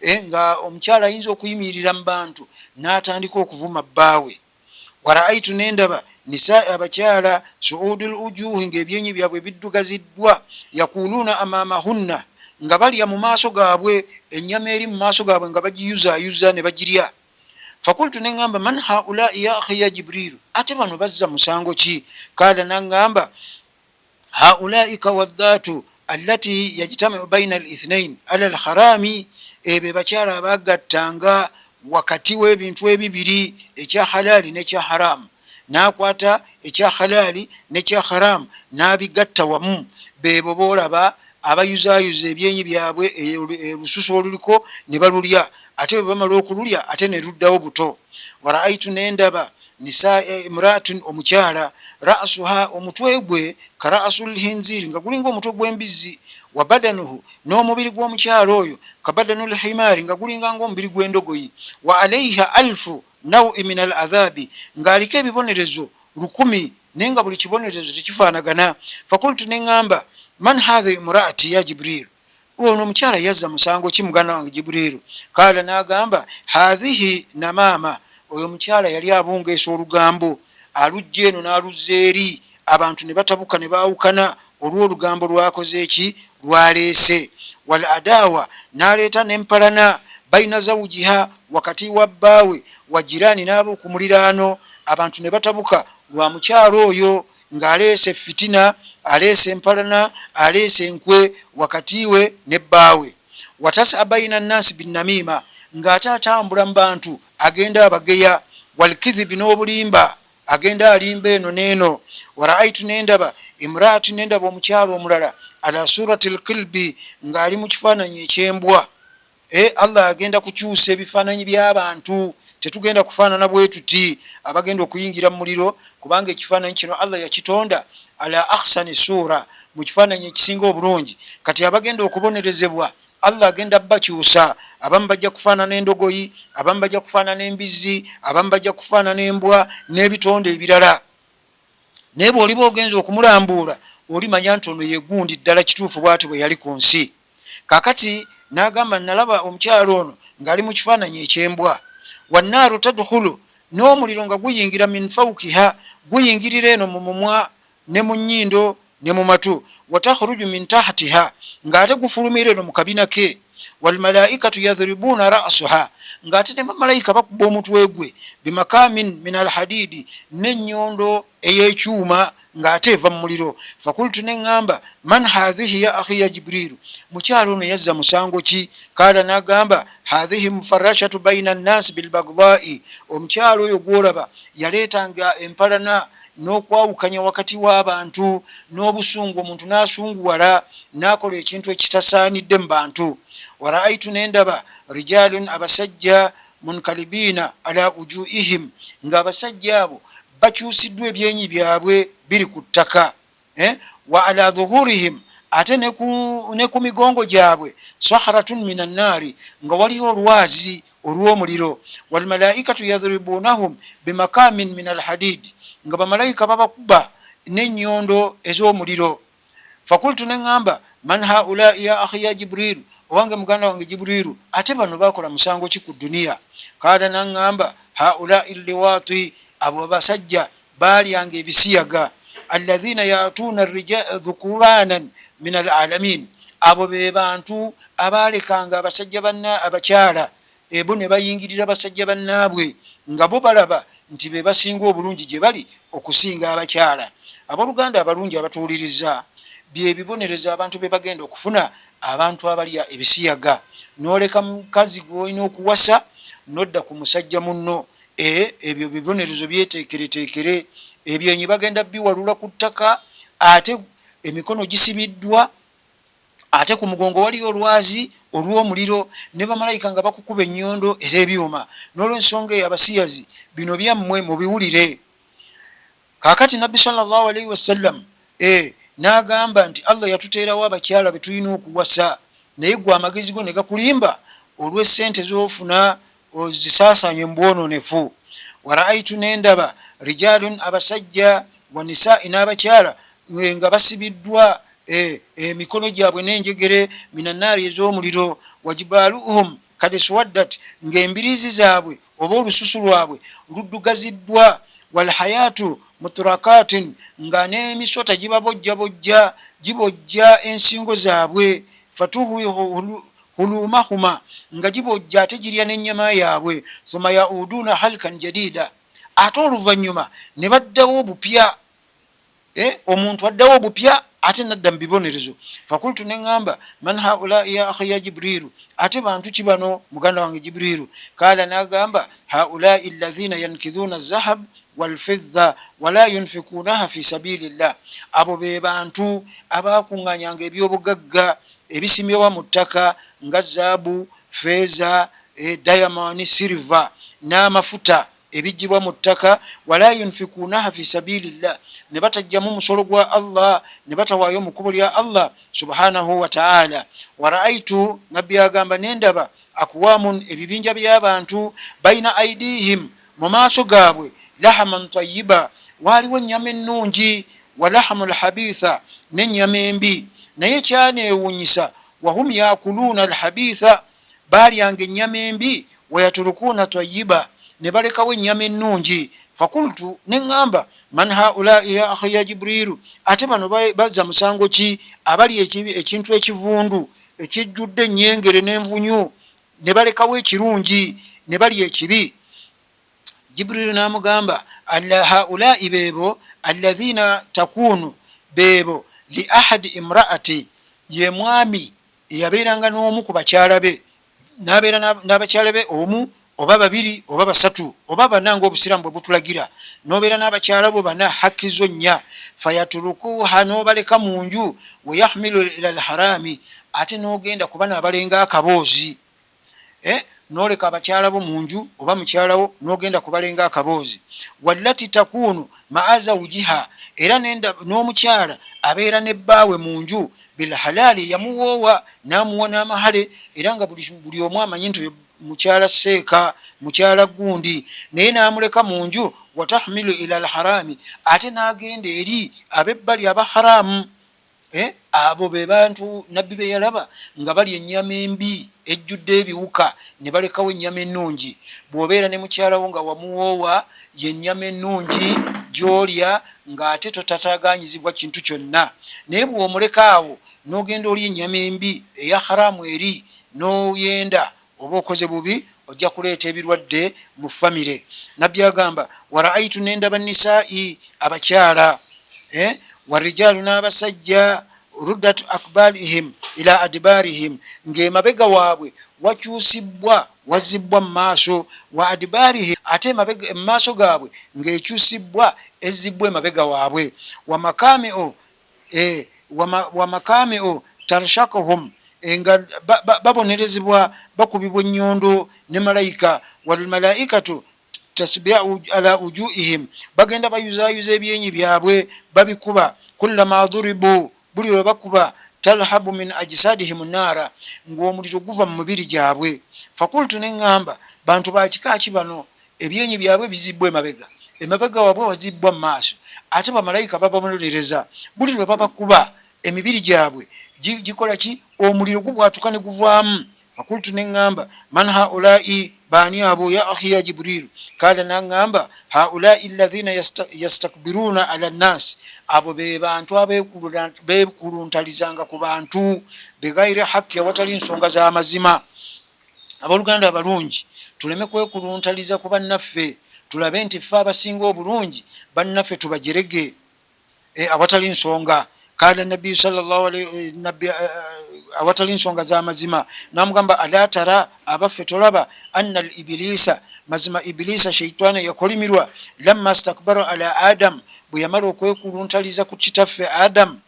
nga omukyala ayinza okuyimirira mu bantu n'atandika okuvuma bbaawe waraaitu nendaba nisai abakyala suudul ujuhi ngaebyenyi byabwe biddugaziddwa yakuluuna amamahunna nga balya mu maaso gaabwe ennyama eri mu maaso gaabwe nga bagiyuzaayuza ne bagirya fakultu neŋŋamba man haulai ya akhi ya jibrilu ate bano bazza musango ki kala naŋŋamba haulai kawadhaatu allati yajtamiu baina alithnain ala alharami ebe bakyala abagattanga wakati w'ebintu ebibiri ekya halali n'ekya haramu nakwata ekya halali n'ekya haramu n'abigatta wamu bebo boolaba abayuzaayuza ebyenyi byabwe olususu oluliko ne balulya ate bwe bamala okululya ate ne luddawo buto waraaitu nendaba nisa imraatun omukyala ra'suha omutwe gwe kara'sul hinziri nga gulinga omutwe gw'embizzi wa badanuhu n'omubiri gw'omukyala oyo kabadanul himaari nga gulinga ngaomubiri gw'endogoyi wa alaiha alfu naui min al adhabi ng'aliko ebibonerezo 1,000 naye nga buli kibonerezo tekifaanagana fakultu neŋŋamba man hatha imraati ya jibrilu ono omukyala yazza musango ki muganda wange jibrilu kala n'agamba hathihi namama oyo omukyala yali abungeesa olugambo alujja eno n'aluzza eri abantu ne batabuka ne baawukana olw'olugambo lwakoze eki lwaleese wal adawa n'aleeta n'empalana baina zawujiha wakati wa bbaawe wa jirani n'ab'okumuliraano abantu ne batabuka lwa mukyalo oyo ng'aleese fitina aleese empalana aleese enkwe wakati we ne bbaawe watasa baina nnasi binnamiima ng'ate atambula mu bantu agenda abageya, walkidhibi n'obulimba agenda alimba eno n'eno. Waraaitu nendaba imraati nendaba omukyalo omulala ala surati lkilbi ng'ali mu kifaananyi ekyembwa. Allah agenda kukyusa ebifaananyi by'abantu, tetugenda kufaanana bwe tuti abagenda okuyingira mu muliro, kubanga ekifaananyi kino Allah yakitonda ala ahsani sura, mu kifaananyi ekisinga obulungi. Kati abagenda okubonerezebwa Allah agenda bakyusa, abamu bajja kufaanana endogoyi, abamu bajja kufaanana embizzi, abamu bajja kufaanana embwa n'ebitonde ebirala. Naye bw'oliba ogenza okumulambuula olimanya nti ono yegundi ddala kituufu bw'ati bwe yali ku nsi. Kakati n'agamba nalaba omukyalo ono ng'ali mu kifaananyi ekyembwa. Wannaaru tadkhulu, n'omuliro nga guyingira min fawkiha, guyingirira eno mu mumwa ne mu nnyindo ne mu matu. Watakhruju min tahtiha, ng'ate gufulumira eno mu kabina ke. Walmalaikatu yadhribuuna ra'saha, ng'ate ne bamalayika bakuba omutwe gwe bimakamin min alhadidi, n'ennyondo ey'ekyuma ng'ate eva mu muliro. Fakultu neŋŋamba man hadhihi ya akhi ya Jibrilu, mukyalo ono yazza musango ki? Kaala n'agamba hadhihi mufarashatu baina nnasi bilbagdai, omukyalo oyo gwolaba yaleetanga empalana n'okwawukanya wakati w'abantu n'obusungu, omuntu n'asunguwala n'akola ekintu ekitasaanidde mu bantu. Waraaitu nendaba rijalun, abasajja munkalibiina ala wujuihim, ng'abasajja abo bakyusiddwa ebyenyi byabwe biri ku ttaka. Wa ala dhuhurihim, ate ne ku migongo gyabwe sahratun min annaari, nga waliyo olwazi olw'omuliro. Walmalaikatu yadhribunahum bimakamin min alhadidi, nga bamalayika babakuba n'ennyondo ez'omuliro. Fakultu neŋŋamba man haulai ya akhi ya Jibrilu, owange muganda wange Jibrilu, ate bano bakola musango ki ku duniya? Kaala naŋŋamba haulai liwaati, abo basajja baalyanga ebisiyaga. Alladhina yatuuna dhukuranan min alalamin, abo be bantu abaalekanga abasajja abakyala ebo ne bayingirira basajja bannaabwe, nga bo balaba nti be basinga obulungi gye bali okusinga abakyala. Abooluganda abalungi abatuwuliriza, byebibonereza abantu be bagenda okufuna abantu abalya ebisiyaga. N'oleka mukazi gw'olina okuwasa nodda ku musajja munno. Ebyo bibonerezo byeteekereteekere. Ebyenyi bagenda biwalula ku ttaka, ate emikono gisibiddwa, ate ku mugongo waliyo olwazi olw'omuliro, ne bamalayika nga bakukuba ennyondo ez'ebyuma. N'olwensonga eyo abasiyazi, bino byammwe mubiwulire. Kaakati nabbi sallallahu alaihi wasallam n'agamba nti Allah yatuteerawo abakyala be tulina okuwasa, naye gwe amagezi go ne gakulimba olw'essente z'ofuna ozisaasaanye mu bwononefu. Waraaitu nendaba rijalun, abasajja wa nisaai, n'abakyala nga basibiddwa emikono gyabwe n'enjegere minannaari ez'omuliro. Wajibaluhum kad swaddat, ng'embiriizi zaabwe oba olususu lwabwe luddugaziddwa. Walhayatu muturakatin, nga n'emisota gibabojjabojja, gibojja ensingo zaabwe. Fatuhu hulumahuma, nga gibojja ate girya n'ennyama yaabwe. Thumma yauduna halkan jadida, ate oluvannyuma ne baddawo obupya. Omuntu addawo obupya ate nadda mu bibonerezo. Fakultu neŋŋamba man haulai ya akhi ya Jibrilu, ate bantu ki bano muganda wange Jibrilu? Kaala n'agamba haulai alladhina yankidhuuna zahab walfidda wala yunfikuunaha fi sabilillah, abo be bantu abakuŋŋanyanga ebyobugagga ebisimbyewa mu ttaka nga zaabu, feeza, diamond, silver n'amafuta ebijjibwa mu ttaka. Wala yunfikuunaha fi sabilillah, ne batajjamu musolo gwa Allah, ne batawaayo mu kkubo lya Allah subhanahu wa ta'ala. Waraaitu, nabbi agamba nendaba akwamun, ebibinja by'abantu, baina aidihim, mu maaso gaabwe, lahaman tayyiba, waaliwo ennyama ennungi, wa lahamu alhabitha, n'ennyama embi. Naye kyaneewuunyisa, wahum yakuluuna alhabitha, baalyanga ennyama embi, wayatulukuuna tayyiba, ne balekawo ennyama ennungi. Fakultu neŋŋamba man haulai ya akhi ya Jibrilu, ate bano bazza musango ki? Abali ekintu ekivundu ekijjudde ennyengere n'envunyu, ne balekawo ekirungi ne bali ekibi. Jibrilu n'amugamba haulai beebo alladhina takunu, beebo li ahadi imraati, ye mwami eyabeeranga n'omu ku bakyala be, nabeera n'abakyala be omu oba babiri oba basatu oba bana ngaobusiramu bwe butulagira, nobeera n'abakyala bo bana hakkizo nnya, fayatulukuha nobaleka mu nju, weyahmilu ila lharami, ate nogenda kuba nabalenga akaboozi. Noleka abakyala bo mu nju oba mukyalawo nogenda kubalenga akaboozi. Wallati takunu maa zawjiha, era n'omukyala abeera nebbaawe mu nju, bilhalali yamuwoowa namuwa n'amahale, era nga buli omu amanyi nti mukyala seeka mukyala gundi, naye namuleka mu nju. Watahmilu ila lharami, ate nagenda eri abebbali aba haramu. Abo be bantu nabbi be yalaba nga balya ennyama embi ejjudde ebiwuka ne balekawo ennyama ennungi. Bw'obeera ne mukyalawo nga wamuwoowa yennyama ennungi gy'olya ng'ate totataganyizibwa kintu kyonna, naye bw'omuleka awo n'ogenda olya ennyama embi eya haramu eri n'oyenda oba okoze bubi, ojja kuleeta ebirwadde mu famire. Nabbi agamba waraaitu nendaba nisaa'i, abakyala warijalu n'abasajja, ruddat akbalihim ila adbarihim, ng'emabega waabwe wakyusibwa wazibbwa mu maaso, wa adbarihim, ate emaaso gaabwe ng'ekyusibwa ezibbwa emabega waabwe. Wamakami'u tarshakuhum, nga babonerezebwa bakubibwa ennyondo ne malayika. Walmalaikatu tasbi'u ala wujuhihim, bagenda bayuzayuza ebyenyi byabwe babikuba. Kullama duribu, buli lwe bakuba, talhabu min ajsadihim nara, ng'omuliro guva mu mibiri gyabwe. Fakultu neŋŋamba, bantu bakika ki bano? Ebyenyi byabwe bizibbwa emabega waabwe wazibbwa mu maaso, ate bamalayika bababonereza. Buli lwe babakuba emibiri gyabwe gikola ki? Omuliro gubwatuka ne guvaamu. Fakultu neŋŋamba, man haulai, baani abo ya akhi ya Jibrilu? Kala naŋŋamba, haulai alladhina yastakbiruna ala nnas, abo be bantu abekuluntalizanga ku bantu, begaire hakki, awatali nsonga z'amazima. Abooluganda abalungi, tuleme kwekuluntaliza ku bannaffe, tulabe nti ffe abasinga obulungi bannaffe tubajerege awatali nsonga. Kala nabbi sallallahu alayhi awatali nsonga z'amazima. Namugamba, ala tara, abaffe tolaba, anna al ibilisa, mazima ibilisa sheitwana yakolimirwa, lamma stakbara ala adam, bwe yamala okwekuluntaliza ku kitaffe Adam.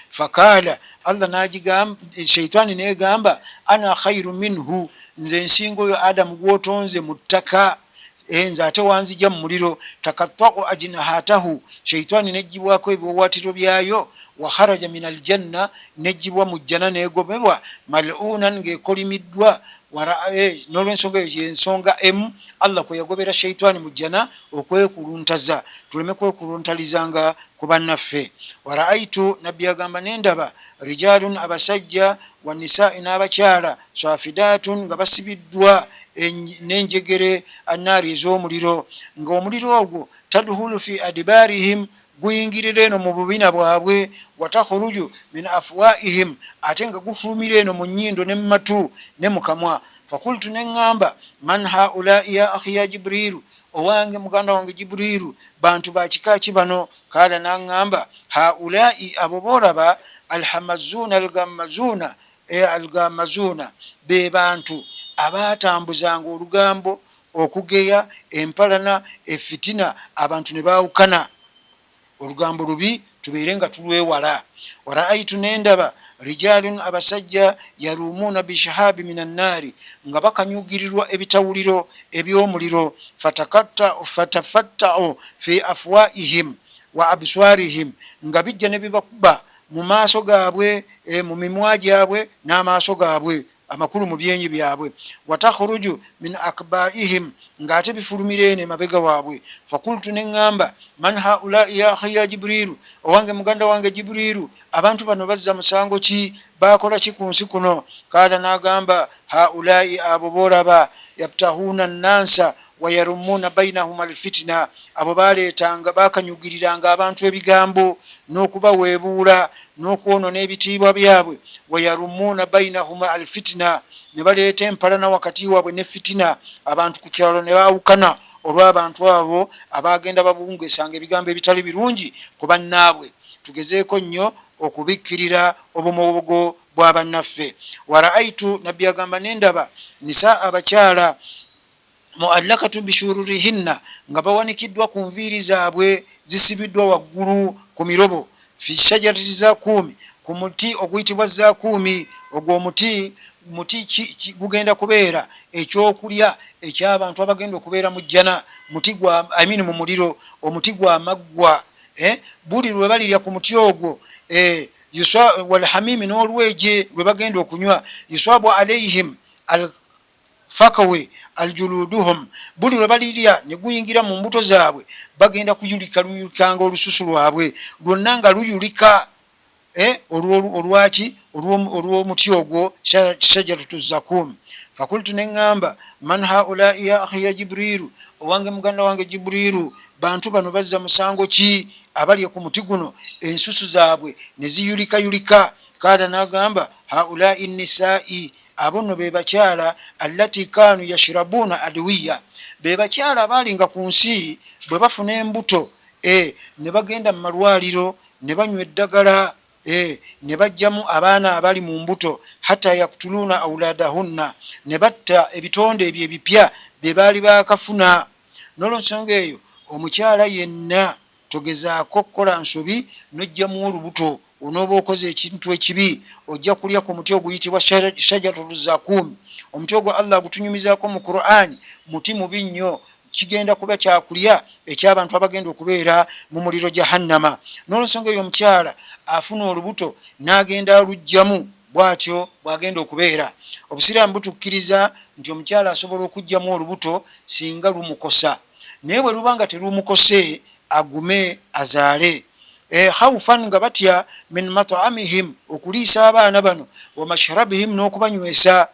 Fakala, Allah n'agigamba, sheitani negamba, ana khairu minhu, nze nsinga oyo Adamu gwotonze mu ttaka, nze ate wanzija mu muliro. Takatta'u ajnahatahu, sheitani nejjibwako ebiwawaatiro byayo. Wa kharaja min aljanna, nejjibwa mu jjana negobebwa. Mal'unan, ng'ekolimiddwa. N'olwensonga eyo yensonga emu Allah kwe yagobera sheitani mu jjana, okwekuluntaza. Tuleme kwekuluntalizanga ku bannaffe. Waraaitu, nabbi agamba, nendaba, rijalun, abasajja, wa nisa'i, n'abakyala, swafidatun, nga basibiddwa n'enjegere annaari ez'omuliro, ng'omuliro ogwo tadhulu fi adbarihim, guyingirira eno mu bubina bwabwe. Watakhuruju min afwaihim, ate nga gufulumira eno mu nnyindo ne mu matu ne mu kamwa. Fakultu neŋŋamba, man haulai ya akhi ya Jibrilu, owange muganda wange Jibrilu, bantu bakika ki bano? Kala naŋŋamba, haulai, abo boolaba, alhamazuna algamazuna, algamazuna, be bantu abatambuzanga olugambo, okugeya, empalana, efitina, abantu ne baawukana. Olugambo lubi tubeere nga tulwewala. Waraaitu, nendaba, rijalun, abasajja, yarumuna bishahabi minan nari, nga bakanyugirirwa ebitawuliro eby'omuliro. Fatafatta'u fi afwaihim wa abswarihim, nga bijja ne bibakuba mu maaso gaabwe, mu mimwa gyabwe n'amaaso gaabwe amakulu mu byenyi byabwe. Watakhruju min akbaihim, ng'ate bifulumira eno emabega waabwe. Fakultu neŋŋamba, man haulai ya akhi ya Jibrilu, owange muganda wange Jibrilu, abantu bano bazza musango ki? Bakola ki ku nsi kuno? Kala n'agamba, haulai, abo boolaba, yabtahuna nnansa wa yarumuna bainahum alfitina, abo baleetanga, bakanyugiriranga abantu ebigambo n'okubaweebuula n'okwonona ebitiibwa byabwe. Wa yarumuna bainahum alfitina, ne baleeta empalana wakati waabwe ne fitina, abantu ku kyalo ne baawukana olw'abantu abo abagenda babungesanga ebigambo ebitali birungi ku bannaabwe. Tugezeeko nnyo okubikkirira obumogo bwabannaffe. Waraaitu nabbi agamba nendaba nisa abakyala muallakatu bishururihinna nga bawanikiddwa ku nviiri zaabwe zisibiddwa waggulu ku mirobo fi shajarati zakumi ku muti oguyitibwa zakumi. ogwo muti gugenda kubeera ekyokulya ekyabantu abagenda okubeera mu jjana, muti gwa amini mu muliro, omuti gwa maggwa. Buli lwe balirya ku muti ogwo walhamimi n'olweje lwe bagenda okunywa, yuswabu alaihim alfakawe aljuluduhum, buli lwe balirya ne guyingira mu mbuto zaabwe bagenda kuyulikanga olususu lwabwe lwonna nga luyulika. Olwaki? Olw'omuti ogwo shajaratu zakum. Fakultu neŋŋamba man haulai ya akhi ya Jibrilu, owange muganda wange Jibrilu, bantu bano bazza musango ki abalye ku muti guno ensusu zaabwe ne ziyulikayulika? Kaala n'agamba haulai nisai, abo nno be bakyala allati kanu yashrabuuna adwiya, be bakyala abaalinga ku nsi bwe bafuna embuto ne bagenda mu malwaliro ne banywa eddagala ne bajjamu abaana abali mu mbuto hatta yaktuluuna auladahunna, ne batta ebitonde ebyo ebipya bye baali bakafuna. N'olwensonga eyo omukyala yenna togezaako kukola nsobi n'ojjamu olubuto, onooba okoze ekintu ekibi ojja kulya ku muti oguyitibwa shajaratu zakumi. Omuti ogwo Allah gutunyumizaako mu Qur'ani, muti mubi nnyo, kigenda kuba kyakulya eky'abantu abagenda okubeera mu muliro jahannama. N'olwensonga eyo omukyala afuna olubuto n'agenda alugjamu bw'atyo bw'agenda okubeera. Obusiraamu butukkiriza nti omukyala asobola okugjamu olubuto singa lumukosa, naye bwe luba nga terumukose agume azaale. Khawfan, nga batya min mat'amihim, okuliisa abaana bano, wa mashrabihim, n'okubanywesa,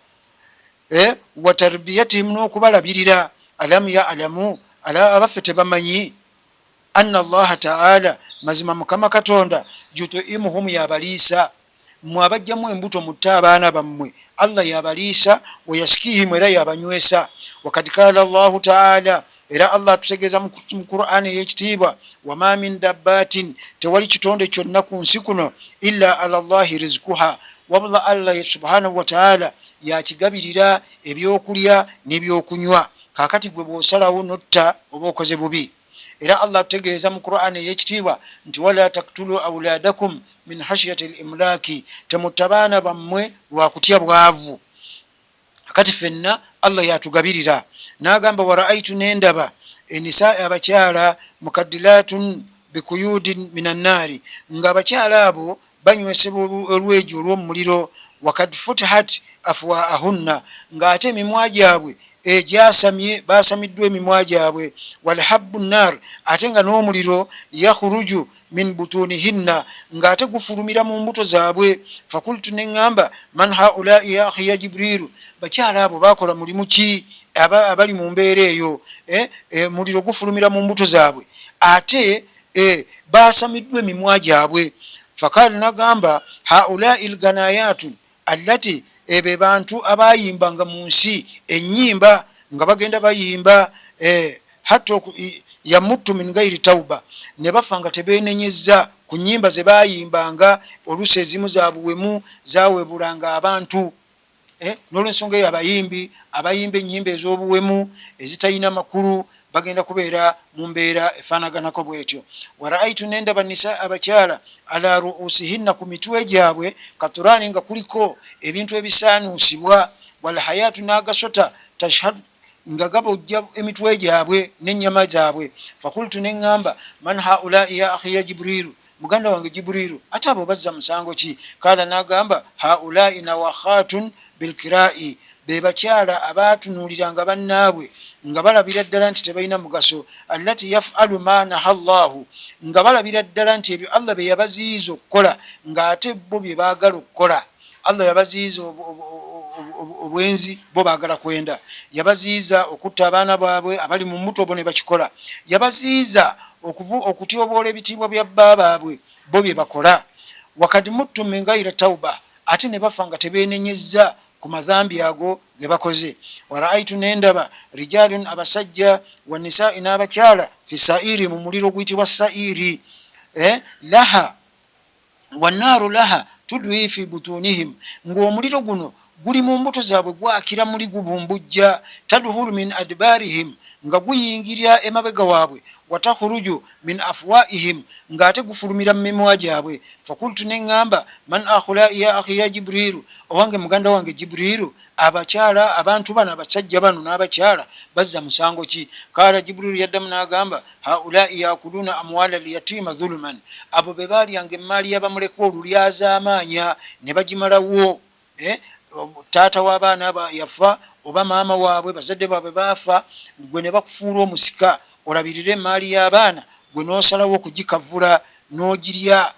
wa tarbiyatihim, n'okubalabirira. Alam ya'lamu, ala abaffe tebamanyi anna Allaha ta'ala, mazima Mukama Katonda, yut'imuhum, yabaliisa. Mmwe abajjamu embuto mutta abaana bammwe, Allah yabaliisa, wa yaskihim, era yabanywesa. Wakad qala Allahu ta'ala, era Allah tutegeeza mu Qur'ani ey'ekitiibwa, wama min dabbatin, tewali kitonde kyonna ku nsi kuno, illa ala Allahi rizquha, wabula Allah subhanahu wa ta'ala yakigabirira ebyokulya n'ebyokunywa. Kakati gwe bw'osalawo notta oba okoze bubi. Era Allah tutegeeza mu Qur'ani ey'ekitiibwa nti wala taktulu auladakum min hashyati al-imlaki, temutta baana bammwe lwa kutya bwavu. Kakati fenna Allah yatugabirira. N'agamba waraaitu, nendaba enisaa abakyala mukaddilatun bikuyudin minan naari, nga abakyala abo banywesebwa olwejo olw'omuliro. Wakad futihat afwaahunna, ng'ate emimwa gyabwe egyasamye, basamiddwa emimwa gyabwe. Walhabbu nnar, ate nga n'omuliro yakhuruju min butunihinna, ng'ate gufulumira mu mbuto zaabwe. Fakultu neŋŋamba man haulai ya akhi ya Jibrilu, bakyala abo bakola mulimu ki abali mu mbeera eyo? Muliro gufulumira mu mbuto zaabwe ate basamiddwa emimwa gyabwe. Fakali nagamba haulai lganayatu allati, ebe bantu abayimbanga mu nsi ennyimba nga bagenda bayimba hatta yamuttu min gairi tauba, ne bafa nga tebeenenyezza ku nnyimba ze bayimbanga, oluusi ezimu zabuwemu zawebulanga abantu. N'olwensonga eyo abayimba ennyimba ez'obuwemu ezitalina makulu bagenda kubeera mu mbeera efaanaganako bwetyo. Waraaitu, nendaba nisa abakyala ala ruusihinna, ku mitwe gyabwe, katuraani, nga kuliko ebintu ebisaanuusibwa, walhayatu, n'agasota, tashhadu, nga gabojja emitwe gyabwe n'ennyama zaabwe. Fakultu neŋŋamba man haulai ya akhi ya Jibrilu, muganda wange Jibrilu, ate abo bazza musango ki? Kaala n'agamba haulai nawakhatun bilkirai, be bakyala abatunuuliranga bannaabwe nga balabira ddala nti tebalina mugaso. Allati yafalu ma naha Allahu, nga balabira ddala nti ebyo Allah bye yabaziyiza okukola ng'ate bo bye baagala okukola. Allah yabaziyiza obwenzi, bo baagala kwenda. Yabaziyiza okutta abaana baabwe abali mu mbuto, bo ne bakikola. Yabaziyiza okutyoboola ebitiibwa bya bba baabwe, bo bye bakola. Wakad muttum min gairi tauba, ate ne bafa nga tebeenenyezza ku mazambi ago ge bakoze. Waraaitu, nendaba rijalun, abasajja, wanisai, n'abakyala, fi sairi, mu muliro guyitibwa sairi. Laha wannaaru laha tudwi fi butunihim ng'omuliro guno guli mu mbuto zaabwe gwakira muli gubumbujja tadhulu min adbarihim nga guyingirira emabega waabwe watakhruju min afwaihim ng'ate gufulumira mu mimwa gyabwe fakultu neŋŋamba man akhula ya akhi ya jibrilu owange muganda wange jibrilu abakyala abantu bano abasajja bano n'abakyala bazza musango ki kala jibrilu yaddamu n'agamba haulai yakuluna amwala lyatima dhuluman abo be baalyanga emaali y'abamulekwa olulyazaamaanya ne bagimalawo taata w'abaana yafa oba maama waabwe bazadde baabwe baafa gwe ne bakufuula omusika olabirire emaali y'abaana gwe n'osalawo okugikavula n'ogirya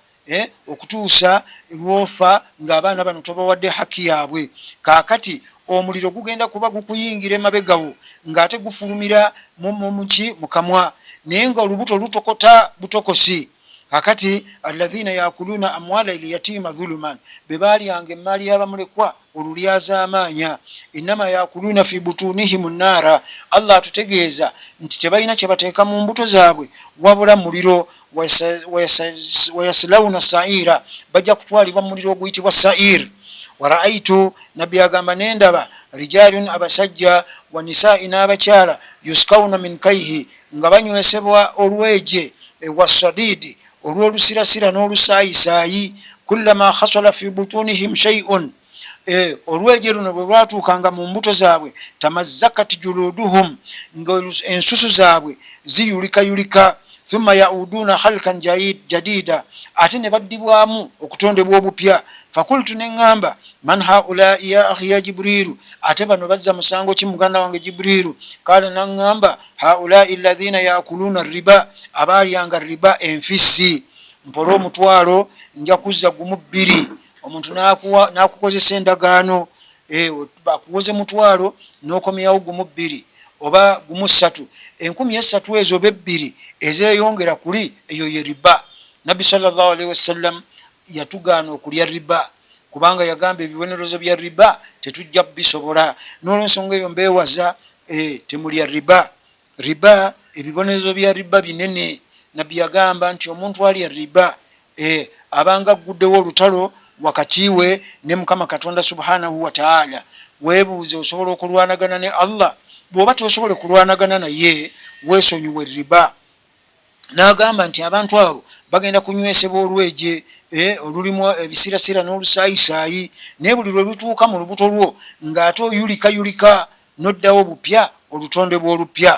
okutuusa lwofa ng'abaana bano tobawadde haki yaabwe kaakati omuliro gugenda kuba gukuyingira emabegawo ng'ate gufulumira mu kamwa naye nga olubuto lutokota butokosi kakati alladhina yakuluna amwala lyatima dhuluman be baalyanga emaali y'abamulekwa olulyazaamaanya innama yakuluna fi butunihim nnaara allah atutegeeza nti tebalina kye bateeka mu mbuto zaabwe wabula muliro wayaslawuna saira bajja kutwalibwa mu muliro oguyitibwa sair waraaitu nabbi agamba nendaba rijalun abasajja wa nisai n'abakyala yuskawuna min kaihi nga banywesebwa olweje wasadidi olw'olusirasira n'olusaayisaayi kullama khasala fi butunihim shay'un olweje luno bwe lwatuukanga mu mbuto zaabwe tamazzakat juluduhum nga ensusu zaabwe ziyulikayulika thumma yauduna khalkan jadida ate ne baddibwamu okutondebwa obupya fakultu neŋŋamba man haulai ya akhi ya jibrilu ate bano bazza musango ki muganda wange jibrilu kale naŋŋamba haulai alladhina yakuluna riba abaalyanga riba enfisi mpola omutwalo nja kuzza gumu bbiri omuntu n'akukozesa endagaano akuwoze mutwalo n'okomyawo gumu bbiri oba gumu ssatu 13 ezo oba ebbiri ezeeyongera kuli eyo ye riba nabbi sallallahu alaihi wasallam yatugaana okulya riba kubanga yagamba ebibonerezo bya riba tetujja bisobola n'olwensonga eyo mbeewaza temulya riba ebibonerezo bya riba binene nabbi yagamba nti omuntu alya riba abanga aguddewo olutalo wakati we ne mukama katonda subhanahu wa ta'ala weebuuze osobola okulwanagana ne allah bw'oba tosobola kulwanagana naye weesonyiwe riba n'agamba nti abantu abo bagenda kunywesebwa olweje olulimu ebisirasira n'olusaayisaayi naye buli lwe lutuuka mu lubuto lwo ng'ate oyulikayulika n'oddawo bupya olutondebwa olupya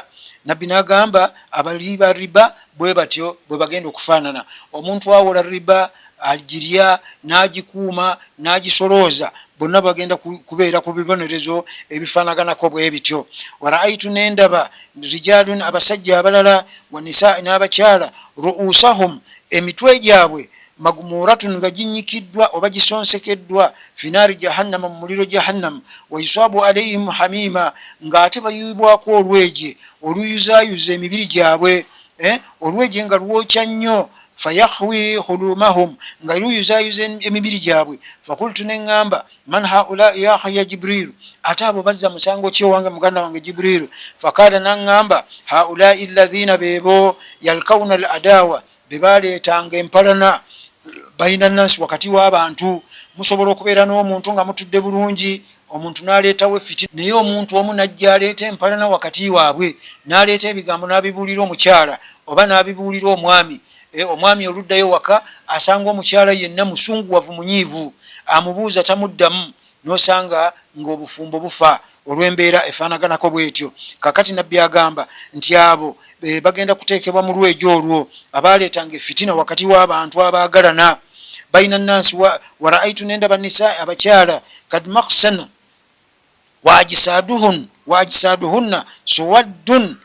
nabbi n'agamba abali ba riba bwe batyo bwe bagenda okufaanana omuntu awola riba agirya n'agikuuma n'agisolooza bonna bagenda kubeera ku bibonerezo ebifaanaganako bwe bityo waraaitu n'endaba rijalun abasajja abalala wa nisaa n'abakyala ruusahum emitwe gyabwe magumuratun nga ginyikiddwa oba gisonsekeddwa finaari jahannama mu muliro jahannam wayuswabu alaihim hamima ng'ate bayuyibwako olweje oluyuzaayuza emibiri gyabwe olweje nga lwokya nnyo fayahwi hulumahum nga luyuzaayuza emibiri gyabwe fakultu neŋŋamba man haulai ya akhi ya jibrilu ate abo bazza musango ki owange muganda wange jibrilu fakala naŋŋamba haulai alladhina beebo yalkauna al adawa be baleetanga empalana bayina nnansi wakati w'abantu musobola okubeera n'omuntu nga mutudde bulungi omuntu n'aleetawo effiti naye omuntu omu najja aleeta empalana wakati waabwe n'aleeta ebigambo n'abibuulira omukyala oba n'abibuulira omwami omwami oluddayo waka asanga omukyala yenna musunguwavu munyiivu amubuuza tamuddamu n'osanga ng'obufumbo bufa olw'embeera efaanaganako bwetyo kakati nabbi agamba nti abo bagenda kuteekebwa mu lwejo olwo abaaleetanga efitina wakati w'abantu abaagalana bayina nnansi waraaitu nendaba nisaa abakyala kad maksana waajisaduhunna suwaddun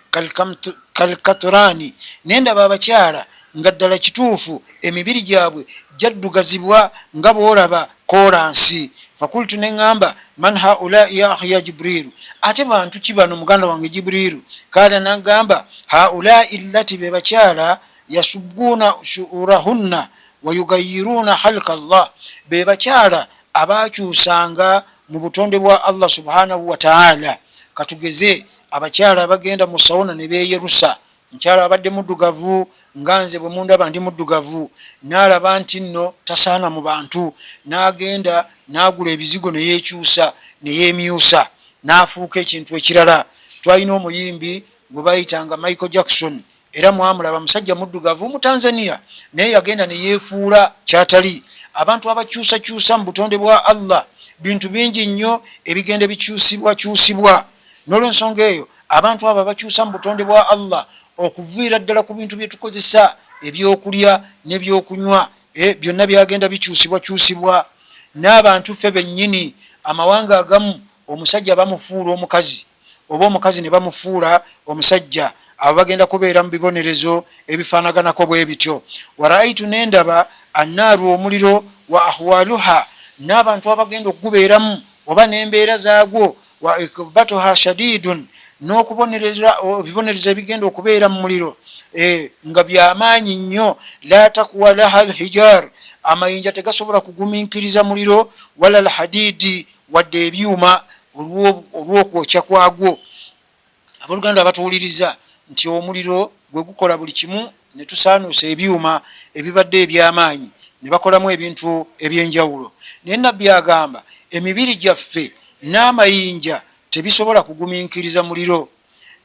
kalkaturani nendaba abakyala nga ddala kituufu emibiri gyabwe jaddugazibwa nga boolaba kolansi fakultu neŋŋamba man haulai ya akhi ya jibrilu ate bantu ki bano muganda wange jibrilu kala nagamba haulai llati be bakyala yasubbuuna shuurahunna wayugayiruna halka llah be bakyala abakyusanga mu butonde bwa allah subhanahu wa ta'ala katugeze abakyala abagenda mu sawuna ne beeyerusa mukyala abadde muddugavu nga nze bwe mundaba ndi muddugavu, n'alaba nti nno tasaana mu bantu, n'agenda n'agula ebizigo ne yeekyusa ne yeemyusa n'afuuka ekintu ekirala. Twalina omuyimbi gwe bayitanga Michael Jackson, era mwamulaba musajja muddugavu mu Tanzania, naye yagenda ne yeefuula kyatali. Abantu abakyusakyusa mu butonde bwa Allah, bintu bingi nnyo ebigenda bikyusibwakyusibwa. N'olwensonga eyo abantu abo abakyusa mu butonde bwa Allah okuviira ddala ku bintu bye tukozesa ebyokulya n'ebyokunywa, byonna byagenda bikyusibwakyusibwa. N'abantu ffe bennyini amawanga agamu omusajja bamufuula omukazi oba omukazi ne bamufuula omusajja, abo bagenda kubeera mu bibonerezo ebifaanaganako bwe bityo. Waraitu n'endaba annaaru omuliro wa ahwaluha, n'abantu abagenda okugubeeramu oba n'embeera zaagwo, wa ikbatuha shadidun, n'okubonereza ebibonerezo ebigenda okubeera mu muliro nga byamaanyi nnyo. La takwa laha alhijar, amayinja tegasobola kugumiikiriza muliro, wala alhadidi, wadde ebyuma olw'okwokya kwagwo. Abooluganda abatuwuliriza nti omuliro gwe gukola buli kimu, ne tusaanuusa ebyuma ebibadde ebyamaanyi ne bakolamu ebintu ebyenjawulo. Naye nabbi agamba emibiri gyaffe n'amayinja tebisobola kugumiikiriza muliro.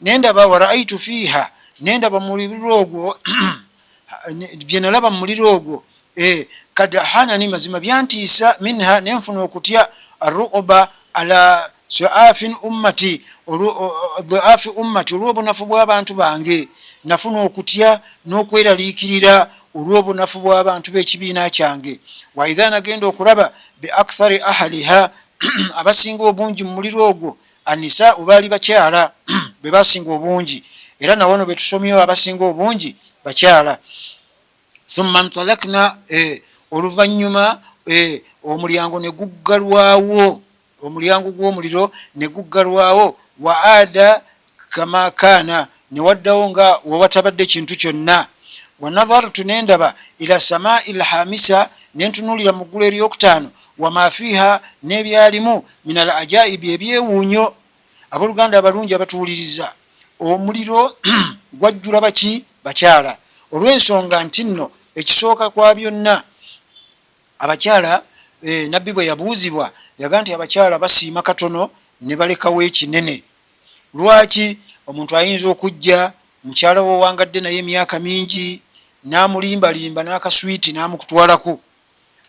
Nendaba waraitu fiiha, nendaba muliro ogwo bye nalaba mu muliro ogwo kad hanani, mazima byantiisa, minha nenfuna okutya arruba ala suafin ummati, dhuafi ummati, olw'obunafu bw'abantu bange, nafuna okutya n'okweraliikirira olw'obunafu bw'abantu b'ekibiina kyange. Waidha nagenda okulaba be akthari ahaliha, abasinga obungi mu muliro ogwo anisa baali bakyala be basinga obungi, era nawano betusomyewo abasinga obungi bakyala. Thumma ntalakna, oluvanyuma omulyango ne guggalwawo, omulyango gw'omuliro ne guggalwawo. Wa ada kama kaana, ne waddawo nga wewatabadde kintu kyonna. Wa nadhartu, nendaba ila samai lhamisa, nentunulira mu ggulu eryokutaano. Wama fiiha, n'ebyalimu min al ajaibi, ebyewuunyo. Abooluganda abalungi abatuwuliriza, omuliro gwajjula baki? Bakyala. Olw'ensonga nti nno ekisooka kwa byonna abakyala, nabbi bwe yabuuzibwa yaga nti abakyala basiima katono ne balekawo ekinene. Lwaki? Omuntu ayinza okujja mukyala we owangadde naye emyaka mingi, n'amulimbalimba n'akaswiti n'amukutwalako,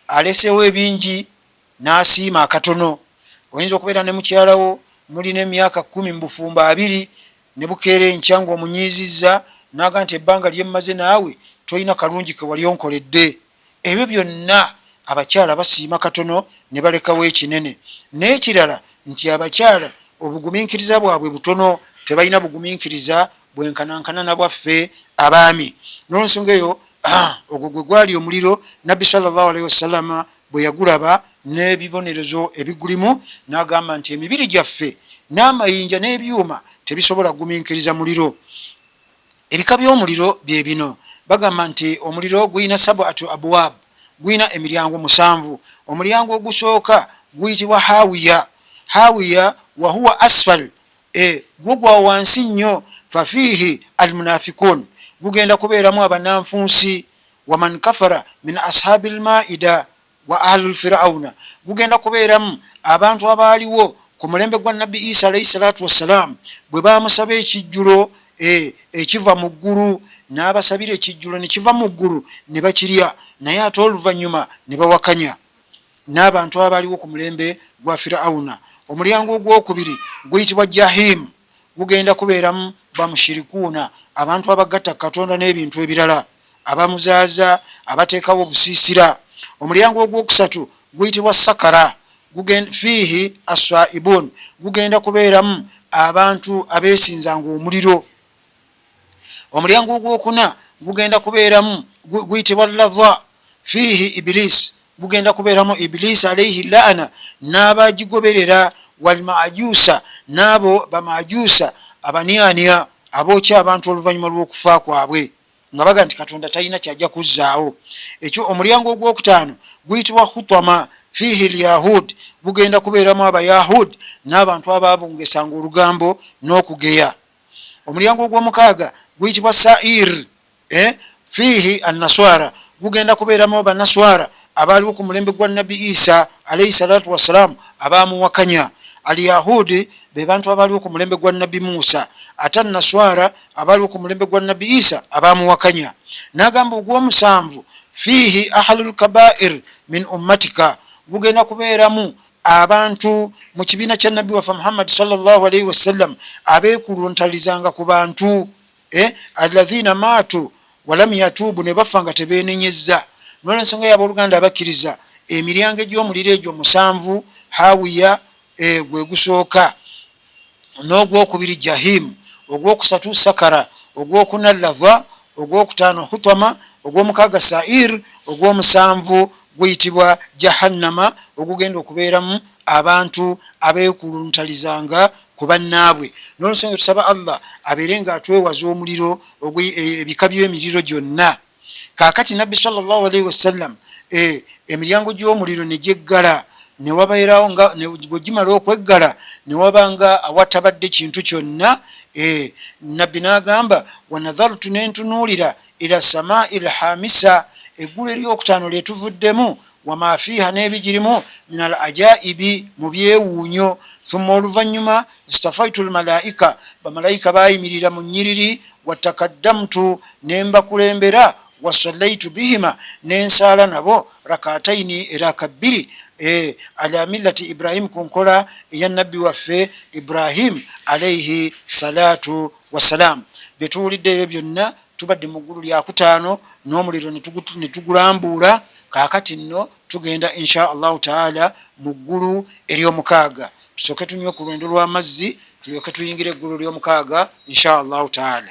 alesewo ebingi n'asiima akatono. Oyinza okubeera ne mukyalawo mulina emyaka 10 mu bufumba 2, ne bukeera enkya ng'omunyiizizza n'aga nti ebbanga lyemmaze naawe tolina kalungi ke wali onkoledde. Ebyo byonna abakyala basiima katono ne balekawo ekinene. N'ekirala nti abakyala obugumiikiriza bwabwe butono, tebalina bugumiikiriza bwenkanankana na bwaffe abaami. N'olwensonga eyo ogwo gwe gwali omuliro nabbi sallallahu alaihi wasallama bwe yagulaba n'ebibonerezo ebigulimu, n'agamba nti emibiri gyaffe n'amayinja n'ebyuma tebisobola kugumiikiriza muliro. Ebika by'omuliro bye bino. Bagamba nti omuliro guyina sabatu abwab, guyina emiryango 7. Omulyango ogusooka guyitibwa hawiya. Hawiya wahuwa asfal, gwo gwa wansi nnyo. Fafihi almunafikun, gugenda kubeeramu abananfunsi. Waman kafara min ashabi lmaida wa ahlu lfirauna, gugenda kubeeramu abantu abaaliwo ku mulembe gwa nabbi Isa alayhi salatu wassalam, bwe bamusaba ekijjulo ekiva mu ggulu, n'abasabira ekijjulo ne kiva mu ggulu ne bakirya, naye ate oluvannyuma ne bawakanya n'abantu abaaliwo ku mulembe gwa firauna. Omulyango ogwokubiri guyitibwa jahim, gugenda kubeeramu bamushirikuuna, abantu abagatta katonda n'ebintu ebirala, abamuzaaza, abateekawo obusiisira. Omulyango ogwokusatu guyitibwa sakara, fiihi aswaibun, gugenda kubeeramu abantu abeesinzanga omuliro. Omulyango ogwokuna gugenda kubeeramu guyitibwa ladha, fiihi iblis, gugenda kubeeramu iblis alaihi laana n'abagigoberera. Walmaajusa, n'abo bamaajusa abaniania abookya abantu oluvannyuma lw'okufa kwabwe, nga baga nti katonda talina kyajja kuzzaawo. Ekyo omulyango ogwokutaano guyitibwa khutama, fiihi lyahud, gugenda kubeeramu abayahud n'abantu ababungesanga olugambo n'okugeya. Omulyango ogw'omukaaga guyitibwa sair fihi annaswara gugenda kubeeramu banaswara abaaliwo ku mulembe gwa nabbi isa alaihi salatu wassalamu abamuwakanya. alyahudi be bantu abaaliwo ku mulembe gwa nabbi musa ate naswara abaaliwo ku mulembe gwa nabbi isa abamuwakanya. Nagamba ogwomusanvu fihi ahlul kabair min ummatika gugenda kubeeramu abantu mu kibiina kya nabbi wafe muhammadi sallallahu alaihi wasallam abekuluntalizanga ku bantu alladhina matu walam yatubu ne bafa nga tebenenyeza. Nolwensonga yabooluganda abakkiriza emiryango egy'omuliro egyo musanvu hawiya gwe gusooka, n'ogwokubiri jahimu, ogwokusatu sakara, ogwokuna ladha, ogwokutaano hutama, ogwomukaaga sair, ogwomusanvu guyitibwa jahannama ogugenda okubeeramu abantu abekuluntalizanga ku bannaabwe. Nolwensonga tusaba allah abeere nga atwewaza omuliro ebika by'emiriro gyonna. Kaakati nabbi sallallahu alaihi wasallam emiryango gy'omuliro ne gyeggala ne wabeerawo nga bwe gimala okweggala ne wabanga awatabadde kintu kyonna. Nabbi n'agamba wanadhartu nentunuulira ila samai lhamisa eggulu eryokutaano lyetuvuddemu wama fiha n'ebigirimu min al ajaibi mu byewuunyo. Thumma oluvanyuma istafaitu lmalaika bamalayika bayimirira mu nnyiriri watakaddamtu nembakulembera wasallaitu bihima nensaala nabo rakataini eraka bbiri ala millati ibrahim ku nkola eya nabbi waffe ibrahim alaihi salatu wassalam. Byetuwulidde ebyo byonna tubadde mu ggulu lyakutaano n'omuliro ne tugulambuula. Kaakati nno tugenda insha allahu taala mu ggulu eryomukaaga. Tusooke tunywe ku lwendo lw'amazzi tulyoke tuyingire eggulu eryomukaaga insha allahu taala.